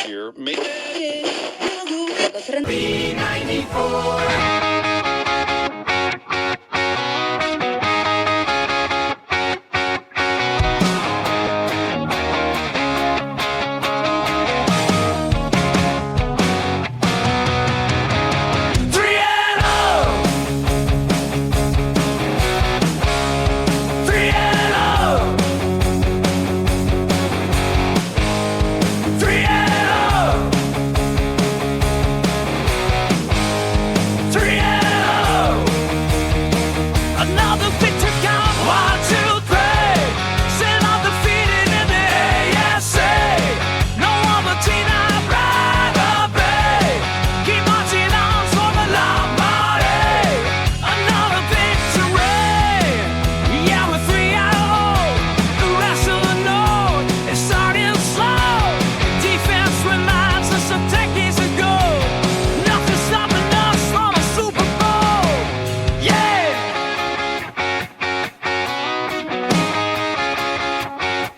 Here, maybe. B94.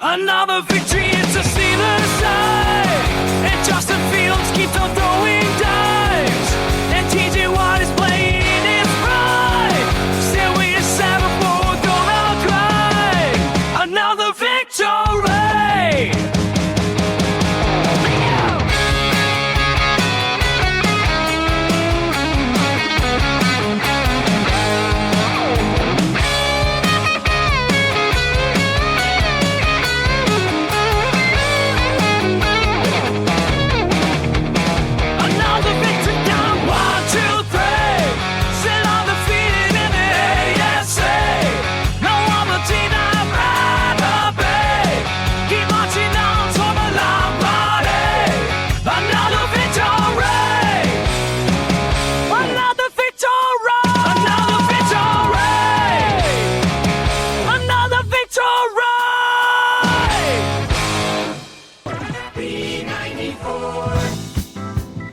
Another victory, it's a Steelers side. And Justin Fields keeps on throwing dimes. And TJ Watt is playing in his prime. Still we are 7-4, we're gonna climb another victory.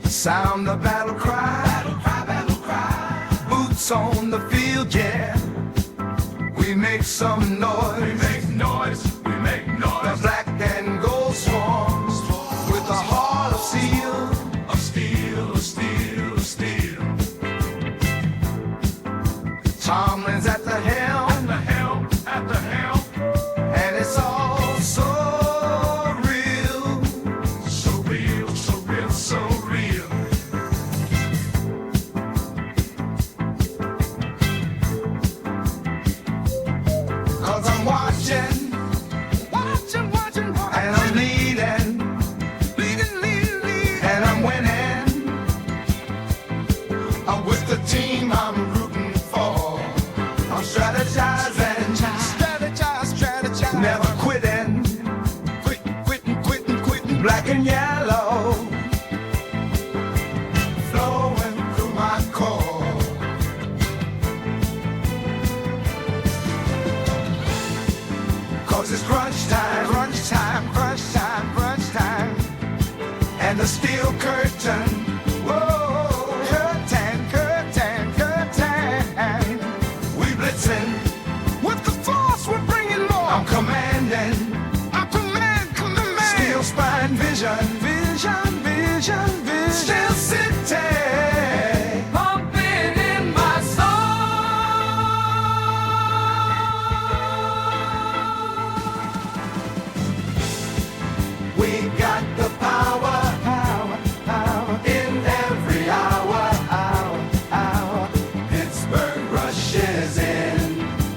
Sound the battle cry, battle cry, battle cry. Boots on the field, yeah. We make some noise, we make noise, we make noise. The black and gold swarms with a heart of steel, of steel, of steel, of steel. Tomlin's at the helm, at the helm, at the helm. And it's all so real, so real, so real, so real. Cause I'm watching, and I'm leading, and I'm winning. I'm with the team I'm rooting for. I'm strategizing, never quitting, quitting, black and yellow, flowing through my core. Cause it's crunch time, crunch time, crunch time, crunch time. And the steel curtain, whoa, curtain, curtain, curtain. We blitzing with the force, we're bringing more. I'm commanding, I'm command. Steel spine vision, vision, vision, vision. Steel city, pumping in my soul. We got the power, power, power in every hour, hour, hour. Pittsburgh rushes in.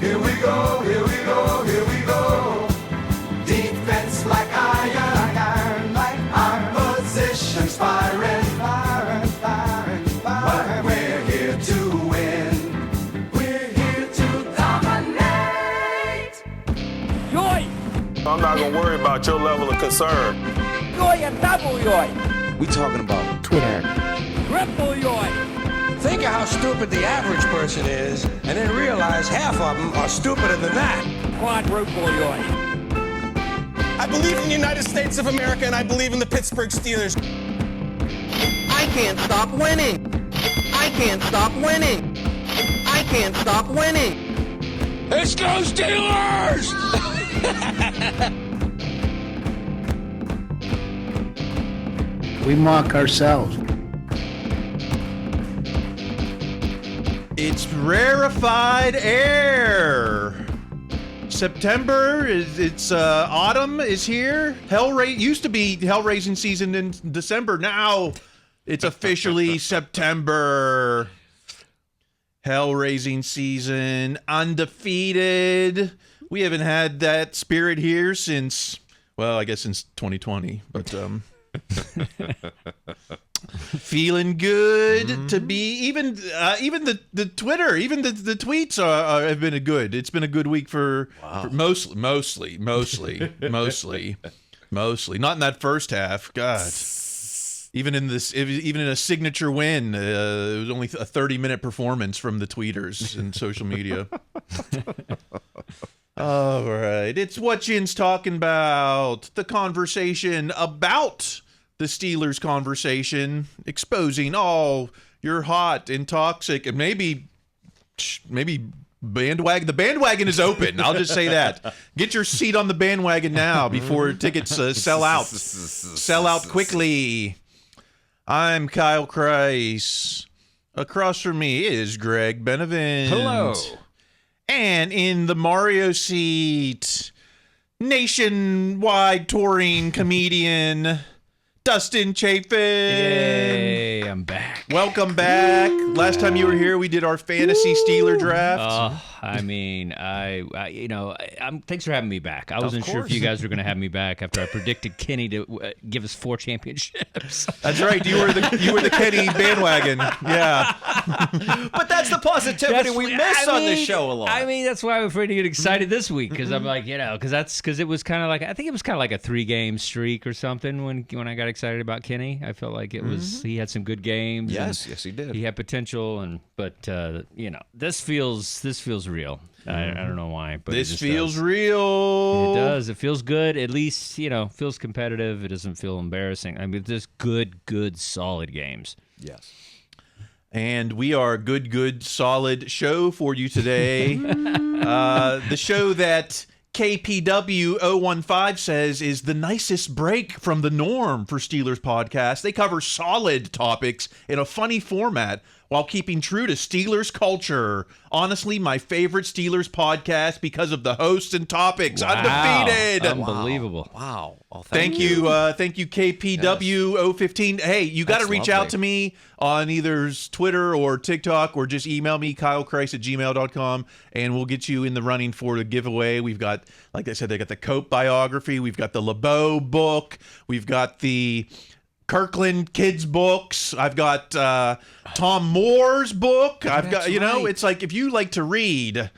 Here we go, here we go, here we go. Defense like iron, like iron. Positions firing, firing, firing, firing. But we're here to win. We're here to dominate. Yoy! I'm not gonna worry about your level of concern. Yoy and double yoy! We talking about Twitter. Triple yoy! Think of how stupid the average person is, and then realize half of them are stupider than that. Quadruple yoy! I believe in the United States of America, and I believe in the Pittsburgh Steelers. I can't stop winning. I can't stop winning. I can't stop winning. Let's go Steelers! We mock ourselves. It's rarefied air. September it's autumn is here. Used to be hell raising season in December. Now it's officially September. Hell raising season, undefeated. We haven't had that spirit here since, well, I guess since 2020. But feeling good to be even the Twitter, even the tweets have been good. It's been a good week for mostly. Not in that first half. God, even in a signature win, it was only a 30-minute performance from the tweeters and social media. All right, it's what Jin's talking about. The conversation about the Steelers conversation, exposing all your hot and toxic, and maybe bandwagon. The bandwagon is open. I'll just say that. Get your seat on the bandwagon now before tickets sell out. Sell out quickly. I'm Kyle Kreis. Across from me is Greg Benevent. Hello. And in the Mario seat, nationwide touring comedian Dustin Chafin. Yay, I'm back. Welcome back. Last time you were here, we did our fantasy Steeler draft. I mean, thanks for having me back. I wasn't sure if you guys were going to have me back after I predicted Kenny to give us 4 championships. That's right. You were the Kenny bandwagon. Yeah. But that's the positivity we miss on this show a lot. I mean, that's why I'm afraid to get excited this week because I'm like, because it was kind of like, I think it was kind of like a 3-game streak or something when I got excited about Kenny. I felt like it was he had some good games. Yes, he did. He had potential, but this feels real. I don't know why, but this feels real. It does. It feels good. At least feels competitive. It doesn't feel embarrassing. I mean, just good, solid games. Yes. And we are a good, solid show for you today. The show that KPW015 says is the nicest break from the norm for Steelers podcast. They cover solid topics in a funny format while keeping true to Steelers culture. Honestly, my favorite Steelers podcast because of the hosts and topics. Wow. Undefeated. Unbelievable. Wow. Well, thank you, KPW015. Hey, you got to reach out to me on either Twitter or TikTok, or just email me, KyleKreis@gmail.com, and we'll get you in the running for the giveaway. We've got, like I said, they got the Cope biography. We've got the LeBeau book. We've got the Kirkland kids books. I've got Tom Moore's book. I've got, it's like if you like to read,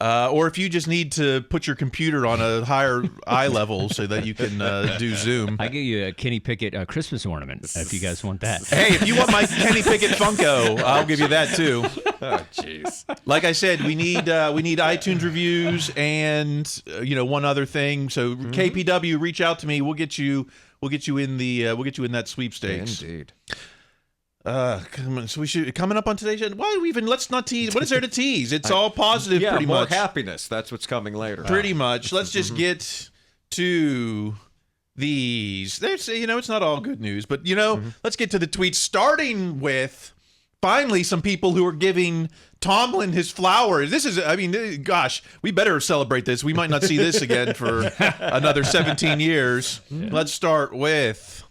or if you just need to put your computer on a higher eye level so that you can do Zoom. I give you a Kenny Pickett Christmas ornament if you guys want that. Hey, if you want my Kenny Pickett Funko, I'll give you that too. Oh, jeez. Like I said, we need iTunes reviews and one other thing. So KPW, reach out to me. We'll get you in that sweepstakes. Indeed. So we should coming up on today's show. Why do we even? Let's not tease. What is there to tease? It's all positive. Pretty more much. Happiness. That's what's coming later. Pretty much. Let's just get to these. There's, it's not all good news, but let's get to the tweets. Starting with finally some people who are giving Tomlin his flowers. This is, gosh, we better celebrate this. We might not see this again for another 17 years. Yeah. Let's start with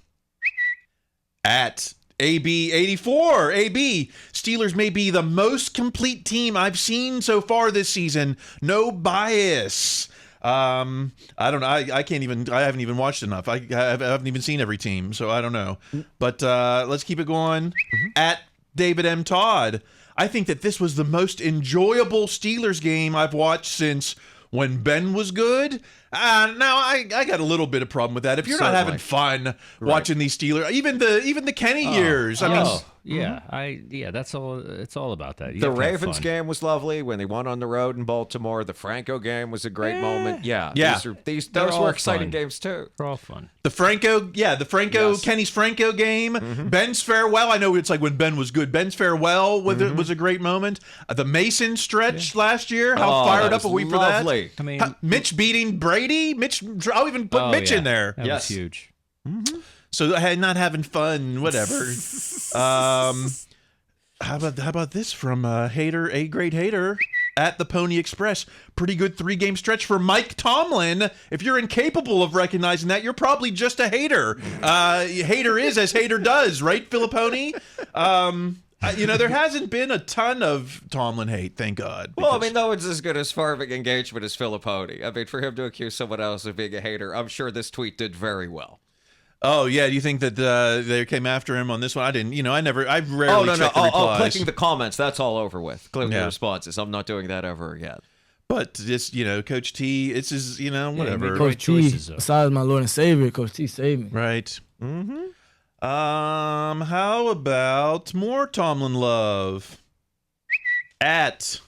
at AB84. AB, Steelers may be the most complete team I've seen so far this season. No bias. I don't know. I haven't even watched enough. I haven't even seen every team, so I don't know. But let's keep it going. At David M. Todd, I think that this was the most enjoyable Steelers game I've watched since when Ben was good. Now I got a little bit of problem with that. If you're not having fun watching these Steelers, even the Kenny years. That's all. It's all about that. The Ravens game was lovely when they won on the road in Baltimore. The Franco game was a great moment. Yeah. Those were exciting games too. They're all fun. The Franco, Kenny's Franco game. Ben's farewell. I know it's like when Ben was good. Ben's farewell was a great moment. The Mason stretch last year. How fired up are we for that? I mean, Mitch beating Brady. I'll even put Mitch in there. That was huge. So not having fun, whatever. How about this from a great hater at the Pony Express? Pretty good 3-game stretch for Mike Tomlin. If you're incapable of recognizing that, you're probably just a hater. Hater is as hater does, right, Filipponi? There hasn't been a ton of Tomlin hate, thank God. Well, I mean, no one's as good as farming engagement as Filipponi. I mean, for him to accuse someone else of being a hater, I'm sure this tweet did very well. Oh yeah, do you think that they came after him on this one? I didn't. I rarely. Oh no, check the replies. clicking the comments, that's all over with. Clicking the responses, I'm not doing that ever again. But this, Coach T, it's his, whatever. Coach T, besides my Lord and Savior, Coach T saved me. Right. Mm-hmm. How about more Tomlin love? At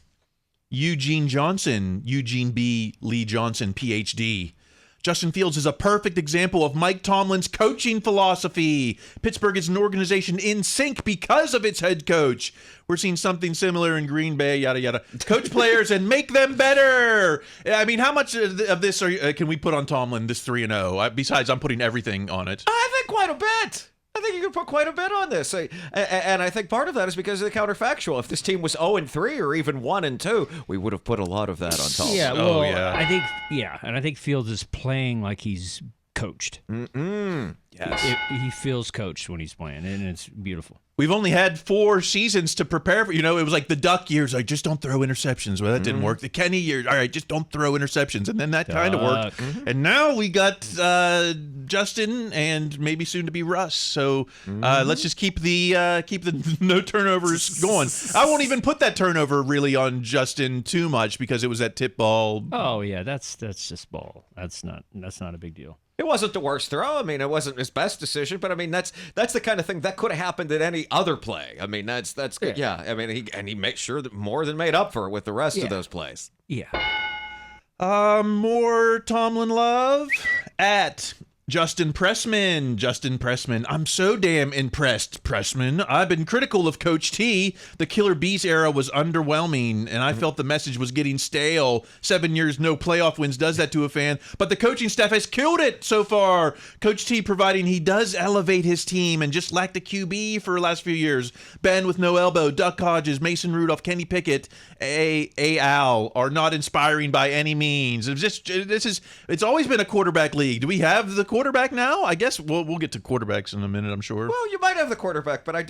Eugene Johnson, Eugene B. Lee Johnson, PhD. Justin Fields is a perfect example of Mike Tomlin's coaching philosophy. Pittsburgh is an organization in sync because of its head coach. We're seeing something similar in Green Bay, yada, yada. Coach players and make them better. I mean, how much of this can we put on Tomlin, this 3-0? Besides, I'm putting everything on it. I think quite a bit. I think you could put quite a bit on this. And I think part of that is because of the counterfactual. If this team was 0-3 or even 1-2, we would have put a lot of that on top. Yeah, well, and I think Fields is playing like he's coached. Yes. He feels coached when he's playing, and it's beautiful. We've only had 4 seasons to prepare for. It was like the Duck years. Like, just don't throw interceptions. Well, that didn't work. The Kenny years. All right, just don't throw interceptions. And then that kind of worked. And now we got Justin and maybe soon to be Russ. So let's just keep the no turnovers going. I won't even put that turnover really on Justin too much because it was that tip ball. Oh yeah, that's just ball. That's not a big deal. It wasn't the worst throw. I mean, it wasn't his best decision, but I mean, that's the kind of thing that could have happened at any other play. I mean, that's good. Yeah. I mean, he made sure that more than made up for it with the rest of those plays. Yeah. More Tomlin love at Justin Pressman. Justin Pressman. I'm so damn impressed, Pressman. I've been critical of Coach T. The Killer Bees era was underwhelming, and I felt the message was getting stale. 7 years, no playoff wins does that to a fan, but the coaching staff has killed it so far. Coach T providing he does elevate his team and just lacked a QB for the last few years. Ben with no elbow, Duck Hodges, Mason Rudolph, Kenny Pickett, Al are not inspiring by any means. It's always been a quarterback league. Do we have the quarterback now? I guess we'll get to quarterbacks in a minute, I'm sure. Well, you might have the quarterback, but I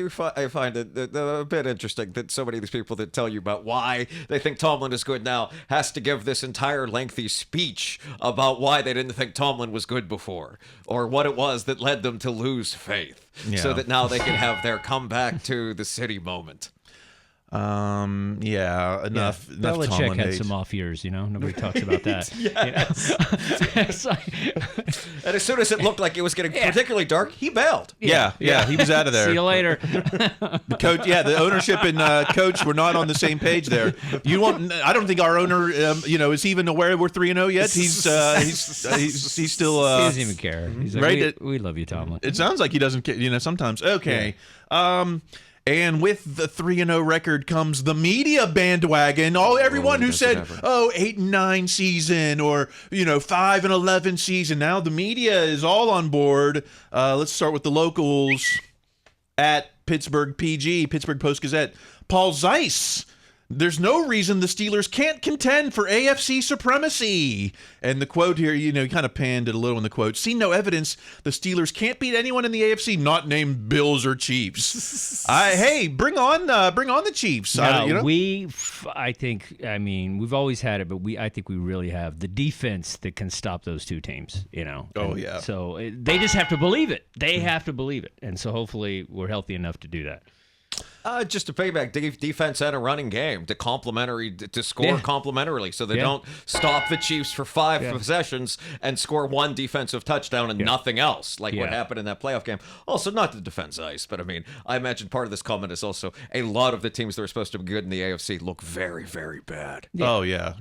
find it a bit interesting that so many of these people that tell you about why they think Tomlin is good now has to give this entire lengthy speech about why they didn't think Tomlin was good before or what it was that led them to lose faith so that now they can have their comeback to the city moment. Enough. Belichick had some off years, Nobody talks about that. And as soon as it looked like it was getting particularly dark, he bailed. Yeah, he was out of there. See you later. The coach, the ownership and coach were not on the same page there. I don't think our owner, is even aware we're 3-0 yet. He's still. He doesn't even care. He's like, right? We love you, Tomlin. It sounds like he doesn't care. Sometimes. Okay. Yeah. And with the 3-0 record comes the media bandwagon. Everyone who said, 8-9 season or 5-11 season. Now the media is all on board. Let's start with the locals at Pittsburgh PG, Pittsburgh Post-Gazette. Paul Zeiss. There's no reason the Steelers can't contend for AFC supremacy. And the quote here, kind of panned it a little in the quote. See no evidence the Steelers can't beat anyone in the AFC, not named Bills or Chiefs. Bring on the Chiefs. No, we've always had it, but I think we really have the defense that can stop those two teams. So they just have to believe it. They have to believe it, and so hopefully we're healthy enough to do that. Just to payback defense and a running game to score complementarily so they don't stop the Chiefs for 5 possessions and score 1 defensive touchdown and nothing else like what happened in that playoff game. Also, not to defend Zeiss, but I imagine part of this comment is also a lot of the teams that are supposed to be good in the AFC look very, very bad. Yeah. Oh, yeah.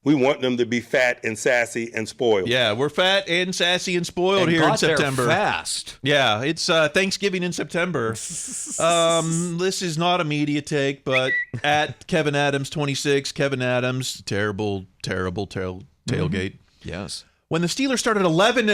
We want them to be fat and sassy and spoiled. Yeah, we're fat and sassy and spoiled here in September. Fast. Yeah, it's Thanksgiving in September. This is not a media take, but at Kevin Adams 26, Kevin Adams, terrible tailgate. Yes. when the Steelers started 11-0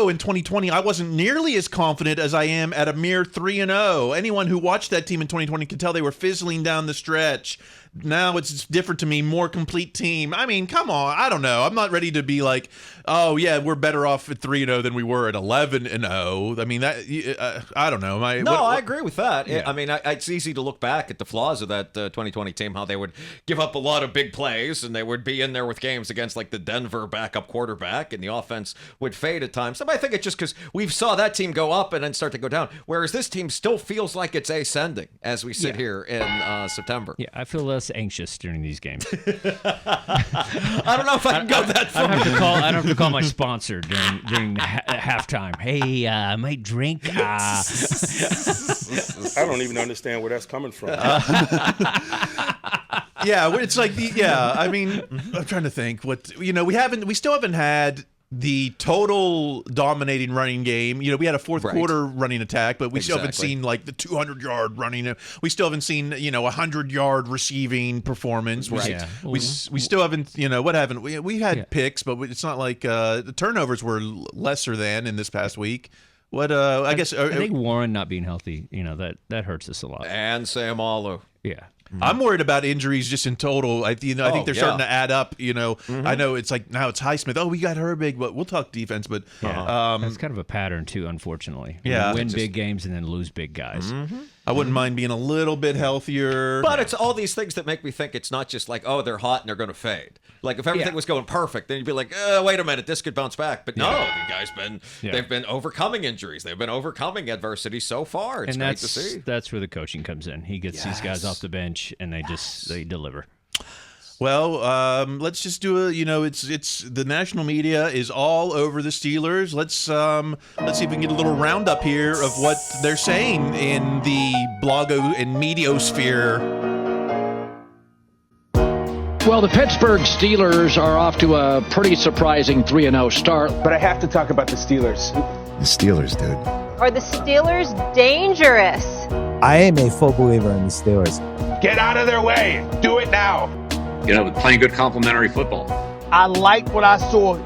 in 2020, I wasn't nearly as confident as I am at a mere 3-0. Anyone who watched that team in 2020 could tell they were fizzling down the stretch. Now it's different to me, more complete team. I mean, come on. I don't know. I'm not ready to be like, oh, yeah, we're better off at 3-0 than we were at 11-0. I mean, that I don't know. I agree with that. Yeah. I mean, it's easy to look back at the flaws of that 2020 team, how they would give up a lot of big plays, and they would be in there with games against like the Denver backup quarterback, and the offense would fade at times. I think it's just because we saw that team go up and then start to go down, whereas this team still feels like it's ascending as we sit here in September. Yeah, I feel less anxious during these games. I don't know if I can go that far. I don't have to call my sponsor during halftime. Hey, I might drink. I don't even understand where that's coming from. Yeah, it's like I mean, I'm trying to think we still haven't had the total dominating running game. We had a fourth quarter running attack, but we still haven't seen like the 200-yard running. We still haven't seen, a 100-yard receiving performance. We still haven't, what haven't we? We had picks, but it's not like the turnovers were lesser than in this past week. What I guess I think Warren not being healthy, that hurts us a lot. And Sam Alou. Yeah. I'm worried about injuries just in total. I think they're starting to add up. I know it's like now it's Highsmith. Oh, we got Herbig, but we'll talk defense. But that's kind of a pattern too, unfortunately. Yeah, win big games and then lose big guys. I wouldn't mind being a little bit healthier. But it's all these things that make me think it's not just like, oh, they're hot and they're going to fade. Like if everything was going perfect, then you'd be like, wait a minute, this could bounce back. But no, the guys they've been overcoming injuries. They've been overcoming adversity so far. It's great to see. That's where the coaching comes in. He gets these guys off the bench and they deliver. Well, let's just do it's the national media is all over the Steelers. Let's see if we can get a little roundup here of what they're saying in the blogo and mediosphere. Well, the Pittsburgh Steelers are off to a pretty surprising 3-0 start. But I have to talk about the Steelers. The Steelers, dude. Are the Steelers dangerous? I am a full believer in the Steelers. Get out of their way. Do it now. Playing good complementary football. I like what I saw.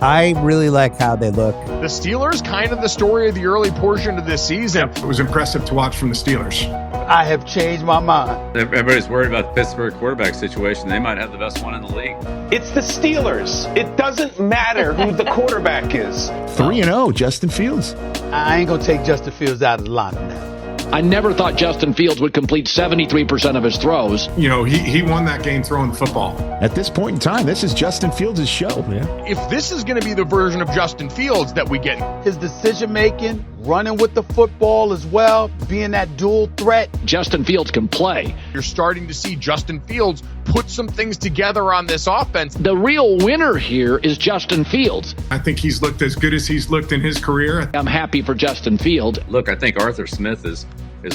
I really like how they look. The Steelers, kind of the story of the early portion of this season. It was impressive to watch from the Steelers. I have changed my mind. Everybody's worried about the Pittsburgh quarterback situation. They might have the best one in the league. It's the Steelers. It doesn't matter who the quarterback is. 3-0, Justin Fields. I ain't going to take Justin Fields out of the lineup now. I never thought Justin Fields would complete 73% of his throws. He won that game throwing the football. At this point in time, this is Justin Fields' show. Yeah. If this is going to be the version of Justin Fields that we get, his decision-making, running with the football as well, being that dual threat. Justin Fields can play. You're starting to see Justin Fields put some things together on this offense. The real winner here is Justin Fields. I think he's looked as good as he's looked in his career. I'm happy for Justin Fields. Look, I think Arthur Smith is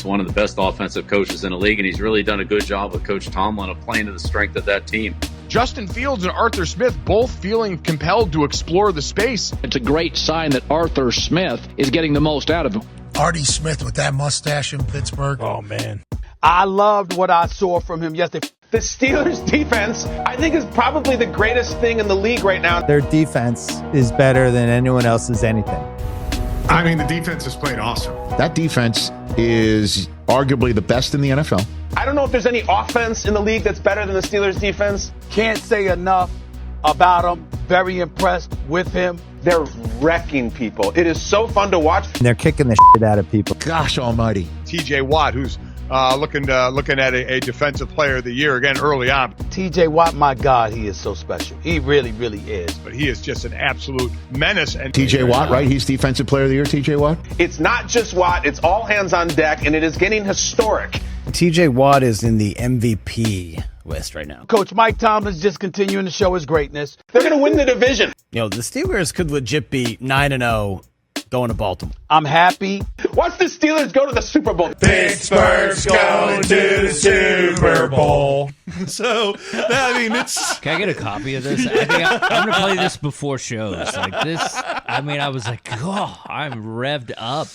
one of the best offensive coaches in the league, and he's really done a good job with Coach Tomlin of playing to the strength of that team. Justin Fields and Arthur Smith both feeling compelled to explore the space. It's a great sign that Arthur Smith is getting the most out of him. Artie Smith with that mustache in Pittsburgh. Oh, man. I loved what I saw from him yesterday. The Steelers' defense, I think, is probably the greatest thing in the league right now. Their defense is better than anyone else's anything. I mean, the defense has played awesome. That defense is arguably the best in the NFL. I don't know if there's any offense in the league that's better than the Steelers' defense. Can't say enough about him. Very impressed with him. They're wrecking people. It is so fun to watch. And they're kicking the shit out of people. Gosh almighty. TJ Watt, who's looking at a defensive player of the year again early on. TJ Watt, my God, he is so special. He really, really is. But he is just an absolute menace. And TJ Watt, right? He's defensive player of the year, TJ Watt? It's not just Watt. It's all hands on deck, and it is getting historic. TJ Watt is in the MVP list right now. Coach Mike Tomlin is just continuing to show his greatness. They're going to win the division. The Steelers could legit be 9-0 going to Baltimore. I'm happy. Watch the Steelers go to the Super Bowl. Pittsburgh's going to the Super Bowl. So, I mean, it's... Can I get a copy of this? I think I'm going to play this before shows. Like this, I mean, I was like, oh, I'm revved up.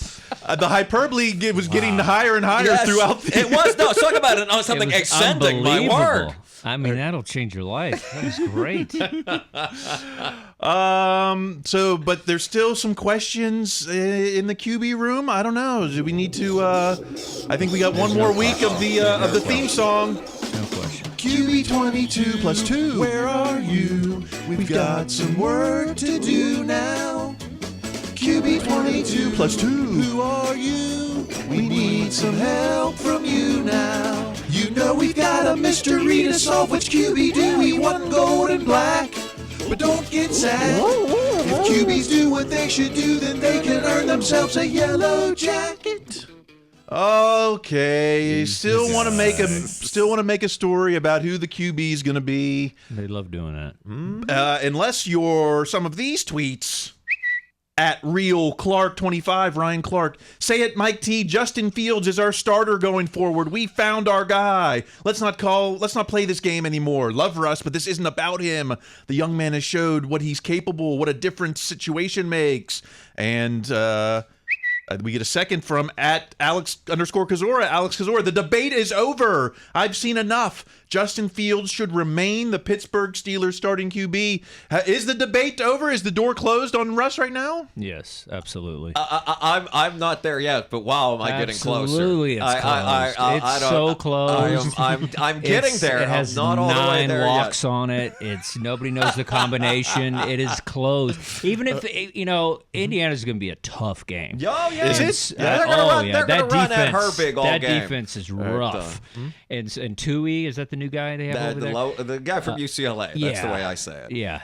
The hyperbole was getting higher and higher throughout the... It was. No, talk about it. Oh, something ascending my word. I mean, that'll change your life. That was great. But there's still some questions in the QB room. I don't know. Do we need to? I think we got one more week of the theme song. No question. QB 22 plus 2. Where are you? We've got some work to do now. QB 22 plus 2. Who are you? We need some help from you now. You know we've got a mystery to solve. Which QB do we want, gold and black? But don't get sad. If QBs do what they should do, then they can earn themselves a yellow jacket. Okay, still want to make a story about who the QB is going to be. They love doing that. Unless you're some of these tweets. At Real Clark 25, Ryan Clark. Say it, Mike T. Justin Fields is our starter going forward. We found our guy. Let's not play this game anymore. Love Russ, but this isn't about him. The young man has showed what he's capable, what a different situation makes. And we get a second from at Alex_Kazora. Alex Kazora. The debate is over. I've seen enough. Justin Fields should remain the Pittsburgh Steelers starting QB. Is the debate over? Is the door closed on Russ right now? Yes, absolutely. I'm not there yet, but wow, am I getting closer? Absolutely, it's close. It's so close. I'm getting there. It has I'm not all the way 9 there locks yet. on it. It's nobody knows the combination. It is closed. Even if Indiana's going to be a tough game. Oh yeah, is it? They're gonna run at her big all that game. Defense is rough. And Tui, is that the new guy they have over there? The guy from UCLA. That's the way I say it. Yeah,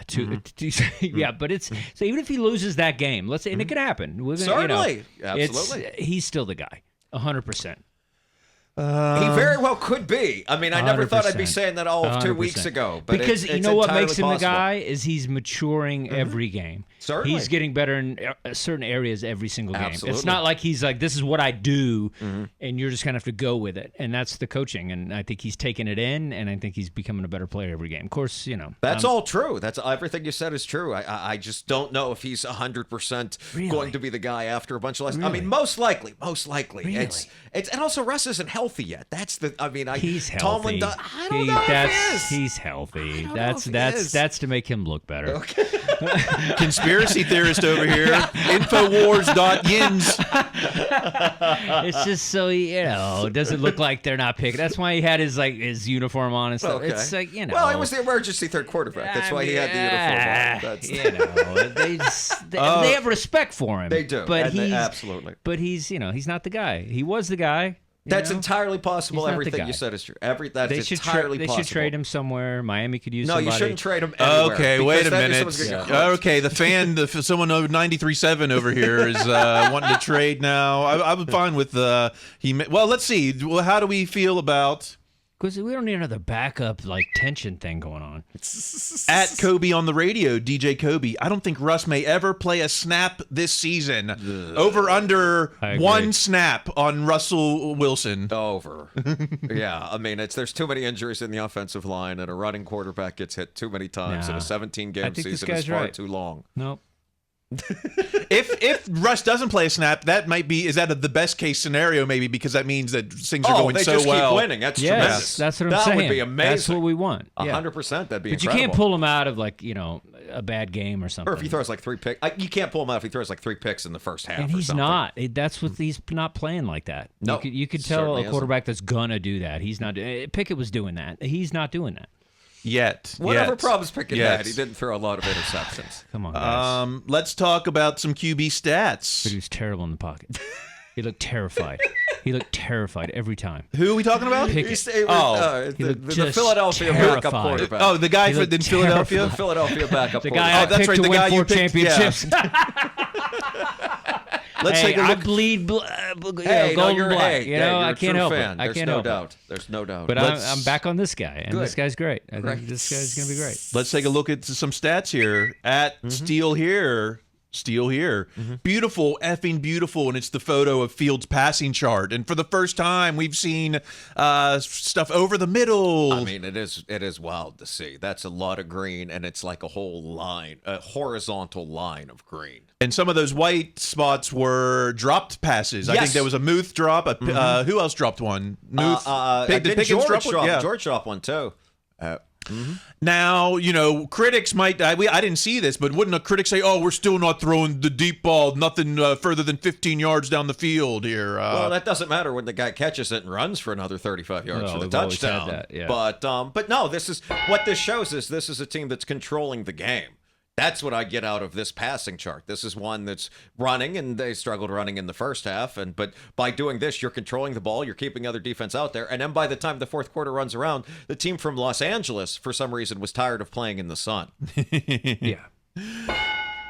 yeah, but it's so even if he loses that game, let's say, and it could happen. Certainly, absolutely, he's still the guy, 100%. He very well could be. I mean, I never thought I'd be 100%. saying that all of 2 weeks ago. But because it's you know what makes him entirely the possible. guy is he's maturing every game. Certainly. He's getting better in certain areas every single game. Absolutely. It's not like he's like, this is what I do, and you're just going to have to go with it. And that's the coaching. And I think he's taking it in, and I think he's becoming a better player every game. Of course, That's all true. That's everything you said is true. I just don't know if he's 100% going to be the guy after a bunch of lessons. I mean, most likely. Really? It's and also Russ isn't healthy yet. That's the. I mean, he's healthy. Tomlin does, I don't know if he is. He's healthy. That's to make him look better. Okay. Conspiracy theorist over here. Infowars.yins. It's just so it doesn't look like they're not picking. That's why he had his uniform on and stuff. Okay. It's like Well, he was the emergency third quarterback. That's why he had the uniform on. They have respect for him. They do. But absolutely. But he's not the guy. He was the guy. That's entirely possible. He's not the Everything guy. you said is true. That's They should entirely possible. They should trade him somewhere. Miami could use No, somebody. you shouldn't trade him anywhere. Okay, wait a because then minute. someone's gonna get crushed. Okay, the fan, someone over 93.7 over here is wanting to trade now. I'm fine with well, let's see. Well, how do we feel about? Because we don't need another backup tension thing going on. At Kobe on the radio, DJ Kobe. I don't think Russ may ever play a snap this season. Over under 1 snap on Russell Wilson. Over. Yeah, I mean there's too many injuries in the offensive line, and a running quarterback gets hit too many times, and a 17-game season is far too long. Nope. If Russ doesn't play a snap, is that the best case scenario maybe, because that means that things are going they so just well. keep winning. That's tremendous. That's what I'm saying. That would be amazing. That's what we want. 100%. That'd be But incredible. you can't pull him out of a bad game or something. Or if he throws 3 picks, you can't pull him out if he throws 3 picks in the first half. And he's not. That's what he's not playing like that. No, you could tell a quarterback that's gonna do that. He's not. Pickett was doing that. He's not doing that. Whatever problems Pickett had, he didn't throw a lot of interceptions. Come on, guys. Let's talk about some QB stats. But he was terrible in the pocket. He looked terrified. He looked terrified every time. Who are we talking about? Pickett. The Philadelphia backup quarterback. Oh, the guy in Philadelphia? The Philadelphia backup the guy quarterback. I picked to win 4 championships. Let's take a look. I bleed golden black. I can't help it. I can't help it. There's no doubt. But I'm back on this guy, and this guy's great. I think this guy's going to be great. Let's take a look at some stats here. At Steele here, steal here. Beautiful, effing beautiful, and it's the photo of Fields' passing chart. And for the first time, we've seen stuff over the middle. I mean, it is wild to see. That's a lot of green, and it's like a whole line, a horizontal line of green. And some of those white spots were dropped passes. I think there was a Muth drop. Who else dropped one? Muth. Did Pickens George drop one? Yeah. George dropped one too. Now, critics might, I didn't see this, but wouldn't a critic say, oh, we're still not throwing the deep ball, nothing further than 15 yards down the field here? Well, that doesn't matter when the guy catches it and runs for another 35 yards for the touchdown. That, yeah. But no, this is what this shows is this is a team that's controlling the game. That's what I get out of this passing chart. This is one that's running, and they struggled running in the first half. But by doing this, you're controlling the ball, you're keeping other defense out there, and then by the time the fourth quarter runs around, the team from Los Angeles, for some reason, was tired of playing in the sun. Yeah.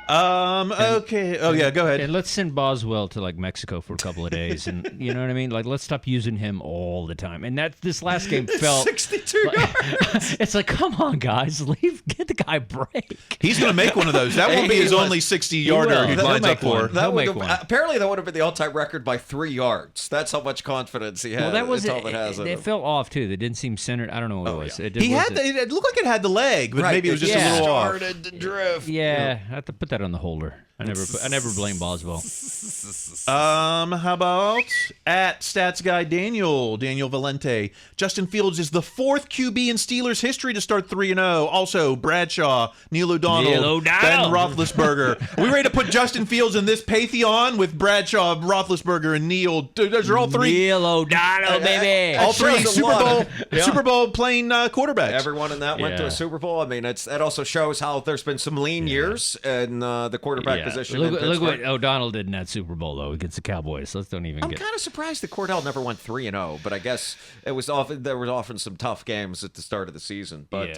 Okay. Oh, yeah, go ahead. And let's send Boswell to, Mexico for a couple of days. And you know what I mean? Let's stop using him all the time. And this last game felt... 62 yards! It's like, come on, guys. Get the guy a break. He's going to make one of those. That won't be his only 60-yarder he lines up for. Apparently, that would have been the all-time record by 3 yards. That's how much confidence he had. Well, it felt off, too. They didn't seem centered. I don't know what it was. Yeah. It looked like it had the leg, but maybe it was just a little off. Started to drift. Yeah, I have to put that on the holder. I never blame Boswell. How about at Stats Guy Daniel Valente? Justin Fields is the fourth QB in Steelers history to start 3-0. Also, Bradshaw, Neil O'Donnell, Ben Roethlisberger. We ready to put Justin Fields in this pantheon with Bradshaw, Roethlisberger, and Neil? Those are all three. Neil O'Donnell, baby. All three Super Bowl playing quarterbacks. Everyone in that went to a Super Bowl. I mean, that also shows how there's been some lean years in the quarterback position. Look what O'Donnell did in that Super Bowl though against the Cowboys. Let's don't even. I'm kind of surprised that Cordell never went 3-0, but I guess there was often some tough games at the start of the season. But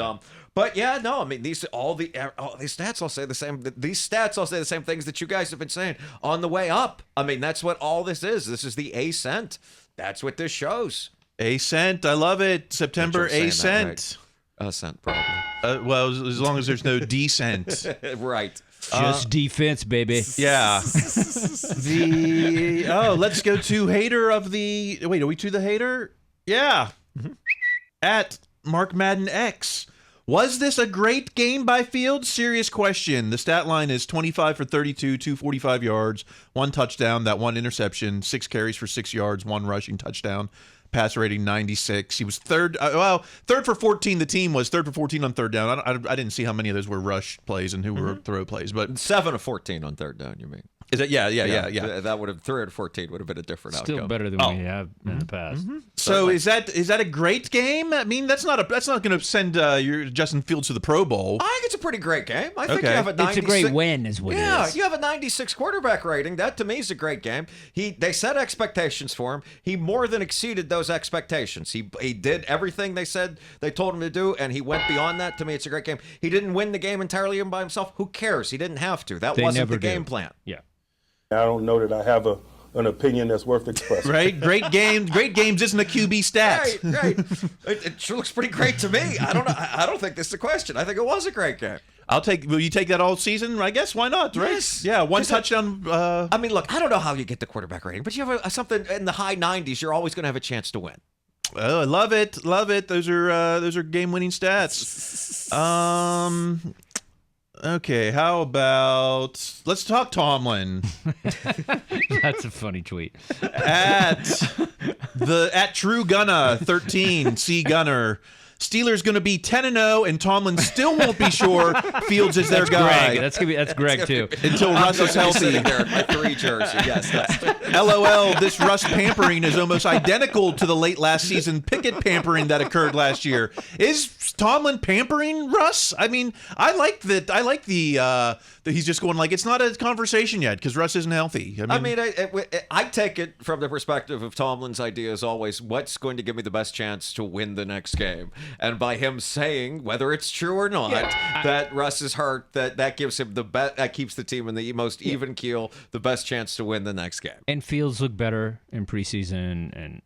yeah, no, I mean these stats all say the same. These stats all say the same things that you guys have been saying on the way up. I mean that's what all this is. This is the ascent. That's what this shows. Ascent, I love it. September ascent. Right. Ascent, probably. Well, as long as there's no descent. Right. Just defense, baby. Yeah. Let's go to hater of the. Wait, are we to the hater? Yeah. At Mark Madden X. Was this a great game by Fields? Serious question. The stat line is 25 for 32, 245 yards, 1 touchdown, that 1 interception, 6 carries for 6 yards, 1 rushing touchdown. Pass rating 96. He was third for 14. The team was third for 14 on third down. I didn't see how many of those were rush plays and who were throw plays, but 7 of 14 on third down. You mean? Is that yeah? That would have 3 out of 14 would have been a different outcome. Still better than we have in the past. So is that a great game? I mean, that's not going to send your Justin Fields to the Pro Bowl. I think it's a pretty great game. I think you have a 96. It's a great win, is what it is. Yeah, you have a 96 quarterback rating. That to me is a great game. They set expectations for him. He more than exceeded those expectations. He did everything they said they told him to do, and he went beyond that. To me, it's a great game. He didn't win the game entirely by himself. Who cares? He didn't have to. That wasn't the game plan. Yeah. I don't know that I have an opinion that's worth expressing. Right? Great games isn't a QB stat. Right. It sure looks pretty great to me. I don't know. I don't think this is a question. I think it was a great game. Will you take that all season? I guess. Why not? Right? Yes. Yeah. 1 touchdown. I mean, look. I don't know how you get the quarterback rating, but you have something in the high 90s. You're always going to have a chance to win. Oh, I love it. Those are game-winning stats. Okay, how about let's talk Tomlin. That's a funny tweet. At True Gunna 13 C Gunner. Steelers going to be 10-0, and Tomlin still won't be sure Fields is their guy. Greg. That's Greg too. Until Russ is healthy. There, my 3 jersey. Yes. LOL. This Russ pampering is almost identical to the late last season Pickett pampering that occurred last year. Is Tomlin pampering Russ? I mean, I like that. I like that he's just going like it's not a conversation yet because Russ isn't healthy. I take it from the perspective of Tomlin's idea is always what's going to give me the best chance to win the next game. And by him saying, whether it's true or not, that Russ is hurt, that gives him that keeps the team in the most even keel, the best chance to win the next game. And Fields look better in preseason, and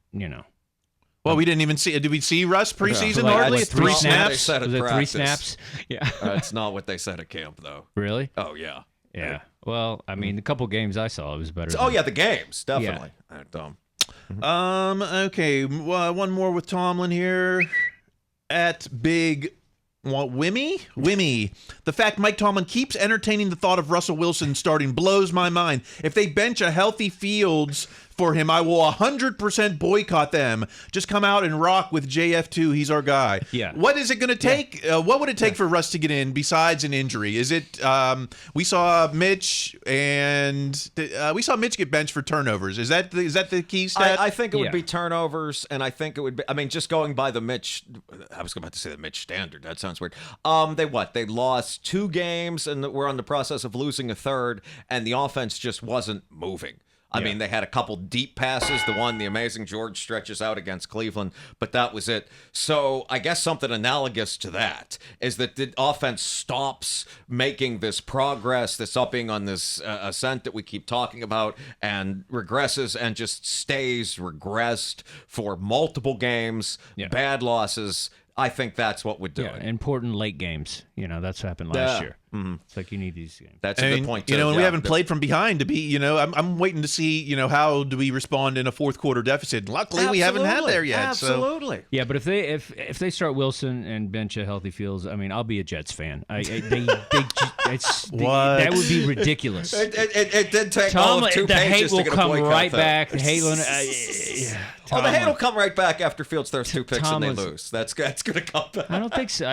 Well, we didn't even see. Did we see Russ preseason hardly? 3 snaps. Was it 3 snaps? Yeah. That's not what they said at camp, though. Really? Oh yeah. Yeah. Well, I mean, the couple games I saw, it was better. Oh, yeah, the games, definitely. Okay, one more with Tomlin here. At Big Wimmy. The fact Mike Tomlin keeps entertaining the thought of Russell Wilson starting blows my mind. If they bench a healthy Fields for him, I will 100% boycott them. Just come out and rock with JF2. He's our guy. Yeah. What is it going to take? What would it take for Russ to get in besides an injury? Is it we saw Mitch get benched for turnovers. Is that the key stat? I think it would be turnovers, and I think it would be. I mean, just going by the Mitch. I was about to say the Mitch standard. That sounds weird. They lost 2 games, and we're on the process of losing a third, and the offense just wasn't moving. I mean, they had a couple deep passes. The amazing George stretches out against Cleveland, but that was it. So I guess something analogous to that is that the offense stops making this progress, this upping on this ascent that we keep talking about, and regresses and just stays regressed for multiple games, bad losses. I think that's what would do it. Important late games. That's what happened last year. Mm-hmm. It's like you need these games. That's a good point, too. And we haven't played from behind to be, I'm waiting to see, how do we respond in a fourth quarter deficit. Luckily, we haven't had there yet. Absolutely. So. Yeah, but if they start Wilson and bench a healthy Fields, I mean, I'll be a Jets fan. That would be ridiculous. It did take all of 2 pages to get a boycott. The hate will come right back. The hate will... the hate will come right back after Fields throws 2 picks and they lose. That's going to come back. I don't think so.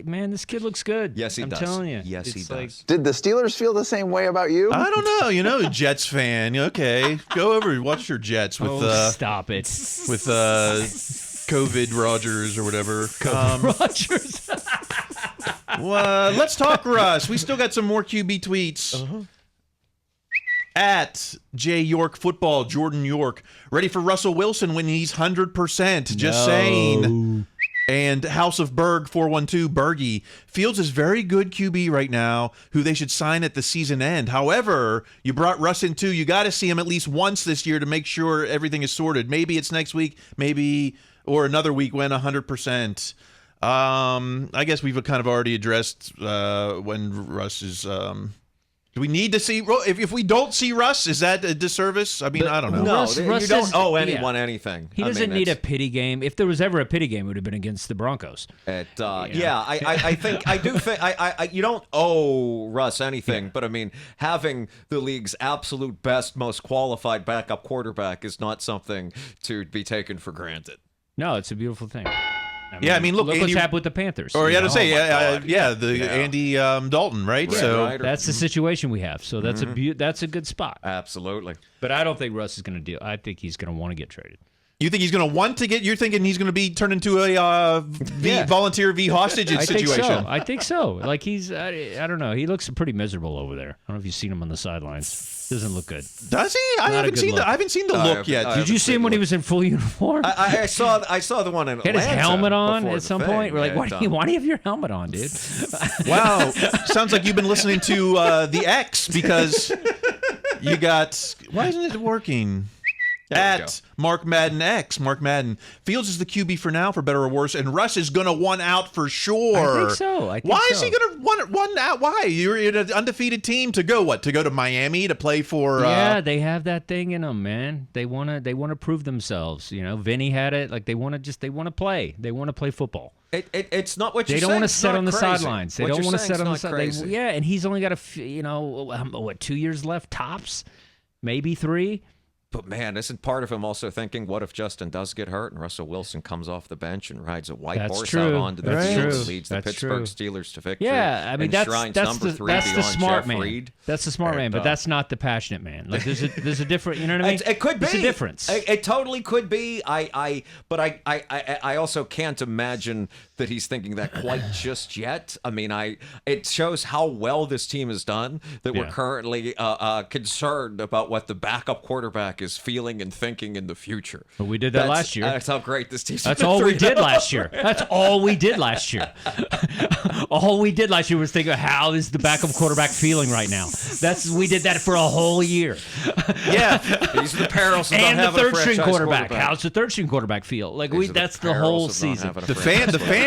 Man, this kid looks good. Yes, he does. I'm telling you. Yes, he does. Did the Steelers feel the same way about you? I don't know. Jets fan. Okay, go over and watch your Jets with. Stop it. With COVID Rogers or whatever. Rogers. Well, let's talk Russ. We still got some more QB tweets. At J York Football, Jordan York, ready for Russell Wilson when he's 100%. Just saying. And House of Berg 412 Bergie, Fields is very good QB right now, who they should sign at the season end. However, you brought Russ in too. You got to see him at least once this year to make sure everything is sorted. Maybe it's next week, or another week when 100%. I guess we've kind of already addressed when Russ is. Do we need to see if we don't see Russ? Is that a disservice? I mean, I don't know. No, Russ you don't owe anyone anything. He doesn't need a pity game. If there was ever a pity game, it would have been against the Broncos. I think you don't owe Russ anything, but I mean, having the league's absolute best, most qualified backup quarterback is not something to be taken for granted. No, it's a beautiful thing. I mean, look what's happened with the Panthers. Or Andy Dalton, right? So that's the situation we have. So that's that's a good spot. Absolutely. But I don't think Russ is going to deal. I think he's going to want to get traded. You think he's going to want to get? You're thinking he's going to be turned into a volunteer v hostage situation? I think so. Like he's, I don't know. He looks pretty miserable over there. I don't know if you've seen him on the sidelines. Doesn't look good. Does he? I haven't seen the look yet. Did you see him when he was in full uniform? I saw the one in Atlanta. He had his helmet on at some point. We're like, why do you have your helmet on, dude? Wow. Sounds like you've been listening to the X because you got. Why isn't it working? At Mark Madden X, Mark Madden. Fields is the QB for now, for better or worse, and Russ is going to one out for sure. I think so. Why is he going to one out? Why? You're in an undefeated team to go what? To go to Miami to play for? Yeah, they have that thing in them, man. They want to prove themselves. You know, Vinny had it. Like they want to play. They want to play football. It's not what you're saying. They don't want to sit on the sidelines. They don't want to sit on the sidelines. Yeah, and he's only got 2 years left tops, maybe 3. But man, isn't part of him also thinking, what if Justin does get hurt and Russell Wilson comes off the bench and rides a white horse out onto the field and leads the Pittsburgh Steelers to victory? Yeah, I mean that's the smart man. Reed? That's the smart man, but that's not the passionate man. Like there's a different, you know what I mean? It could be. It's a difference. It totally could be. But I also can't imagine that he's thinking that quite just yet. I mean, it shows how well this team has done that we're currently concerned about what the backup quarterback is feeling and thinking in the future. But we did that last year. That's how great this team's. That's all we did last year. That's all we did last year. All we did last year was think of how is the backup quarterback feeling right now. We did that for a whole year. Yeah, these are the perils of and not the having a third string franchise quarterback. How's the third string quarterback feel? Like that's the whole season. The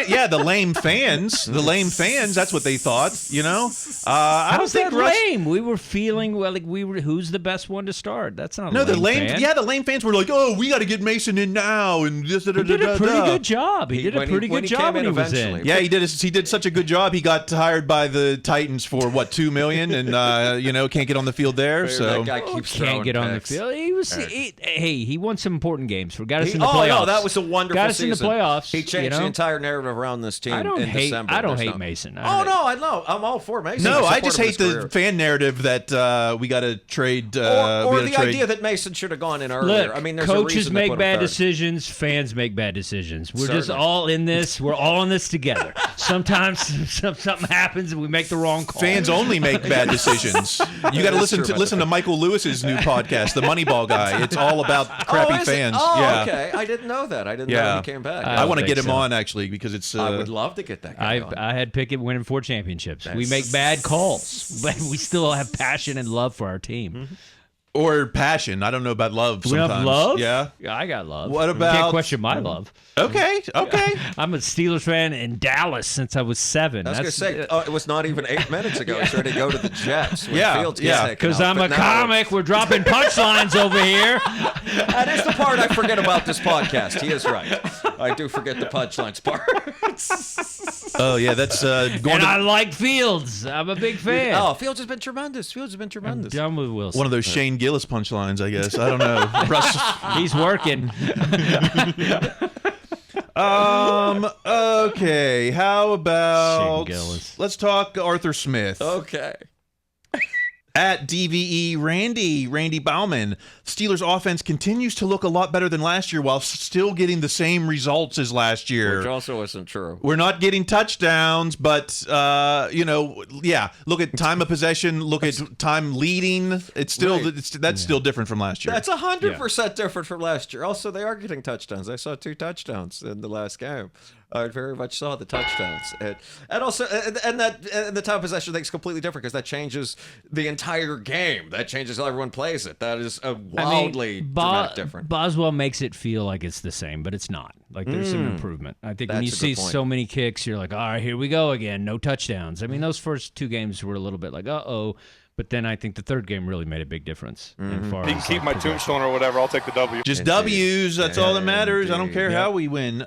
the lame fans. The lame fans, that's what they thought, you know? I don't think lame. We were feeling like who's the best one to start. That's not the lame fan. Yeah, the lame fans were like, oh, we got to get Mason in now. And he did a pretty good job. He did a pretty good job when he was in. Yeah, he did such a good job. He got hired by the Titans for, what, $2 million? And, can't get on the field there. So that guy keeps can't get on the field. He won some important games. Got us in the playoffs. No, that was a wonderful got us season. in the playoffs. He changed the entire narrative around this team in December. I don't hate Mason. I know. I'm all for Mason. No, I just hate the fan narrative that we got to trade. Or the idea that Mason should have gone in earlier. Look, I mean, there's coaches a reason make bad decisions. Fans make bad decisions. We're just all in this. We're all in this together. Sometimes something happens and we make the wrong call. Fans only make bad decisions. You got to listen to Michael Lewis's new podcast, The Moneyball Guy. It's all about crappy fans. Okay. I didn't know that. I didn't know he came back. I want to get him on actually because it's. I would love to get that guy on. I had Pickett winning 4 championships. We make bad calls, but we still have passion and love for our team. Mm-hmm. Or passion. I don't know about love sometimes. We have love? Yeah, I got love. What about... You can't question my love. Okay. I'm a Steelers fan in Dallas since I was 7. I was going to say, it was not even 8 minutes ago. He's ready to go to the Jets. Because I'm a comic. We're dropping punchlines over here. That is the part I forget about this podcast. He is right. I do forget the punchlines part. Oh, yeah, that's I like Fields. I'm a big fan. Oh, Fields has been tremendous. I'm done with Wilson. One of those Shane Gillis punchlines, I guess. I don't know. He's working. Okay. How about let's talk Arthur Smith. Okay. At DVE Randy Bauman, Steelers offense continues to look a lot better than last year while still getting the same results as last year. Which also isn't true. We're not getting touchdowns, but, look at time of possession, look at time leading. It's still that's still different from last year. That's 100% different from last year. Also, they are getting touchdowns. I saw 2 touchdowns in the last game. I very much saw the touchdowns, and also the time of possession thing's completely different because that changes the entire game. That changes how everyone plays it. That is a wildly dramatic different. Boswell makes it feel like it's the same, but it's not. Like there's some improvement. I think when you see so many kicks, you're like, all right, here we go again. No touchdowns. I mean, those first 2 games were a little bit like, uh-oh. But then I think the 3rd game really made a big difference. You can keep my tombstone or whatever. I'll take the W. Just W's. That's all that matters. I don't care how we win.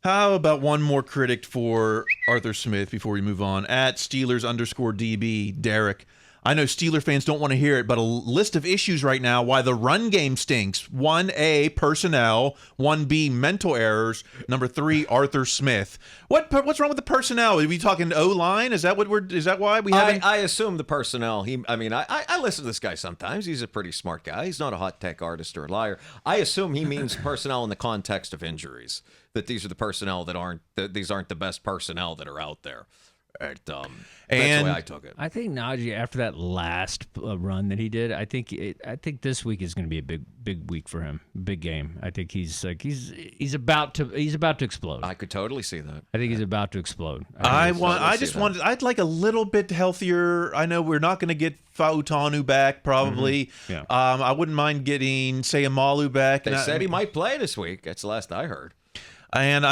How about one more critic for Arthur Smith before we move on? At Steelers_DB, Derek. I know Steeler fans don't want to hear it, but a list of issues right now why the run game stinks. 1A, personnel. 1B, mental errors. Number 3, Arthur Smith. What's wrong with the personnel? Are we talking O-line? Is that why we haven't? I assume the personnel. I listen to this guy sometimes. He's a pretty smart guy. He's not a hot tech artist or a liar. I assume he means personnel in the context of injuries. That these are the personnel these aren't the best personnel that are out there. That's the way I took it. I think Najee, after that last run that he did, I think this week is going to be a big week for him, big game. I think he's about to explode. I could totally see that. I think he's about to explode. I'd like a little bit healthier. I know we're not going to get Fautanu back probably. I wouldn't mind getting Sayamalu back. They said he might play this week. That's the last I heard. And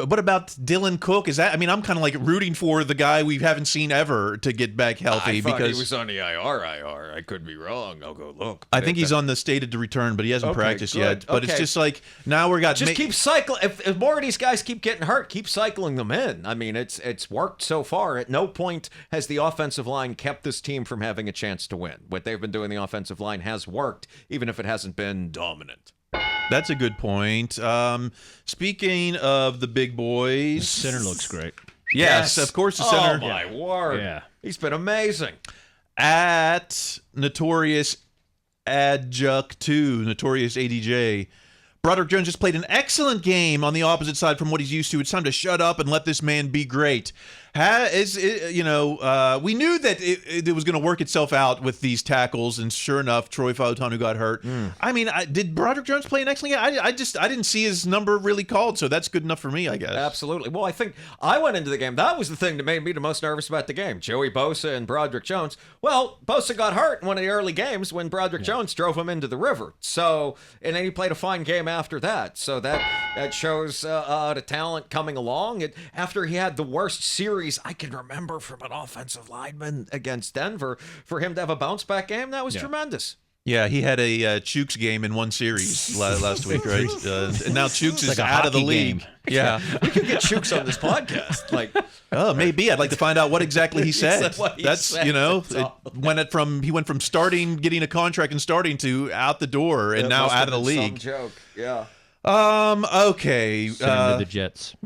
what about Dylan Cook? I'm kind of like rooting for the guy we haven't seen ever to get back healthy. I thought because he was on the IR. I could be wrong. I'll go look. I think he's on the stated to return, but he hasn't practiced yet. But it's just like now keep cycling. If more of these guys keep getting hurt, keep cycling them in. I mean, it's worked so far. At no point has the offensive line kept this team from having a chance to win. What they've been doing, the offensive line has worked, even if it hasn't been dominant. That's a good point. Speaking of the big boys, the center looks great. Yes, of course the center. Oh my word! Yeah, he's been amazing. At Notorious Adjunct 2, Notorious ADJ, Broderick Jones just played an excellent game on the opposite side from what he's used to. It's time to shut up and let this man be great. We knew that it was going to work itself out with these tackles, and sure enough, Troy Fautanu got hurt. I mean, did Broderick Jones play an excellent game? I didn't see his number really called, so that's good enough for me, I guess. Absolutely. Well, I think I went into the game. That was the thing that made me the most nervous about the game. Joey Bosa and Broderick Jones. Well, Bosa got hurt in one of the early games when Broderick Jones drove him into the river. So, and then he played a fine game after that. So that shows the talent coming along. After he had the worst series I can remember from an offensive lineman against Denver, for him to have a bounce back game, that was tremendous. Yeah, he had a Chooks game in one series last week, right? And now Chooks is out of the league. Game. Yeah, we could get Chooks on this podcast. Maybe I'd like to find out what exactly he said. Said. He went from getting a contract and starting to out the door, and now out of the league. Some joke, yeah. Okay. Send him to the Jets.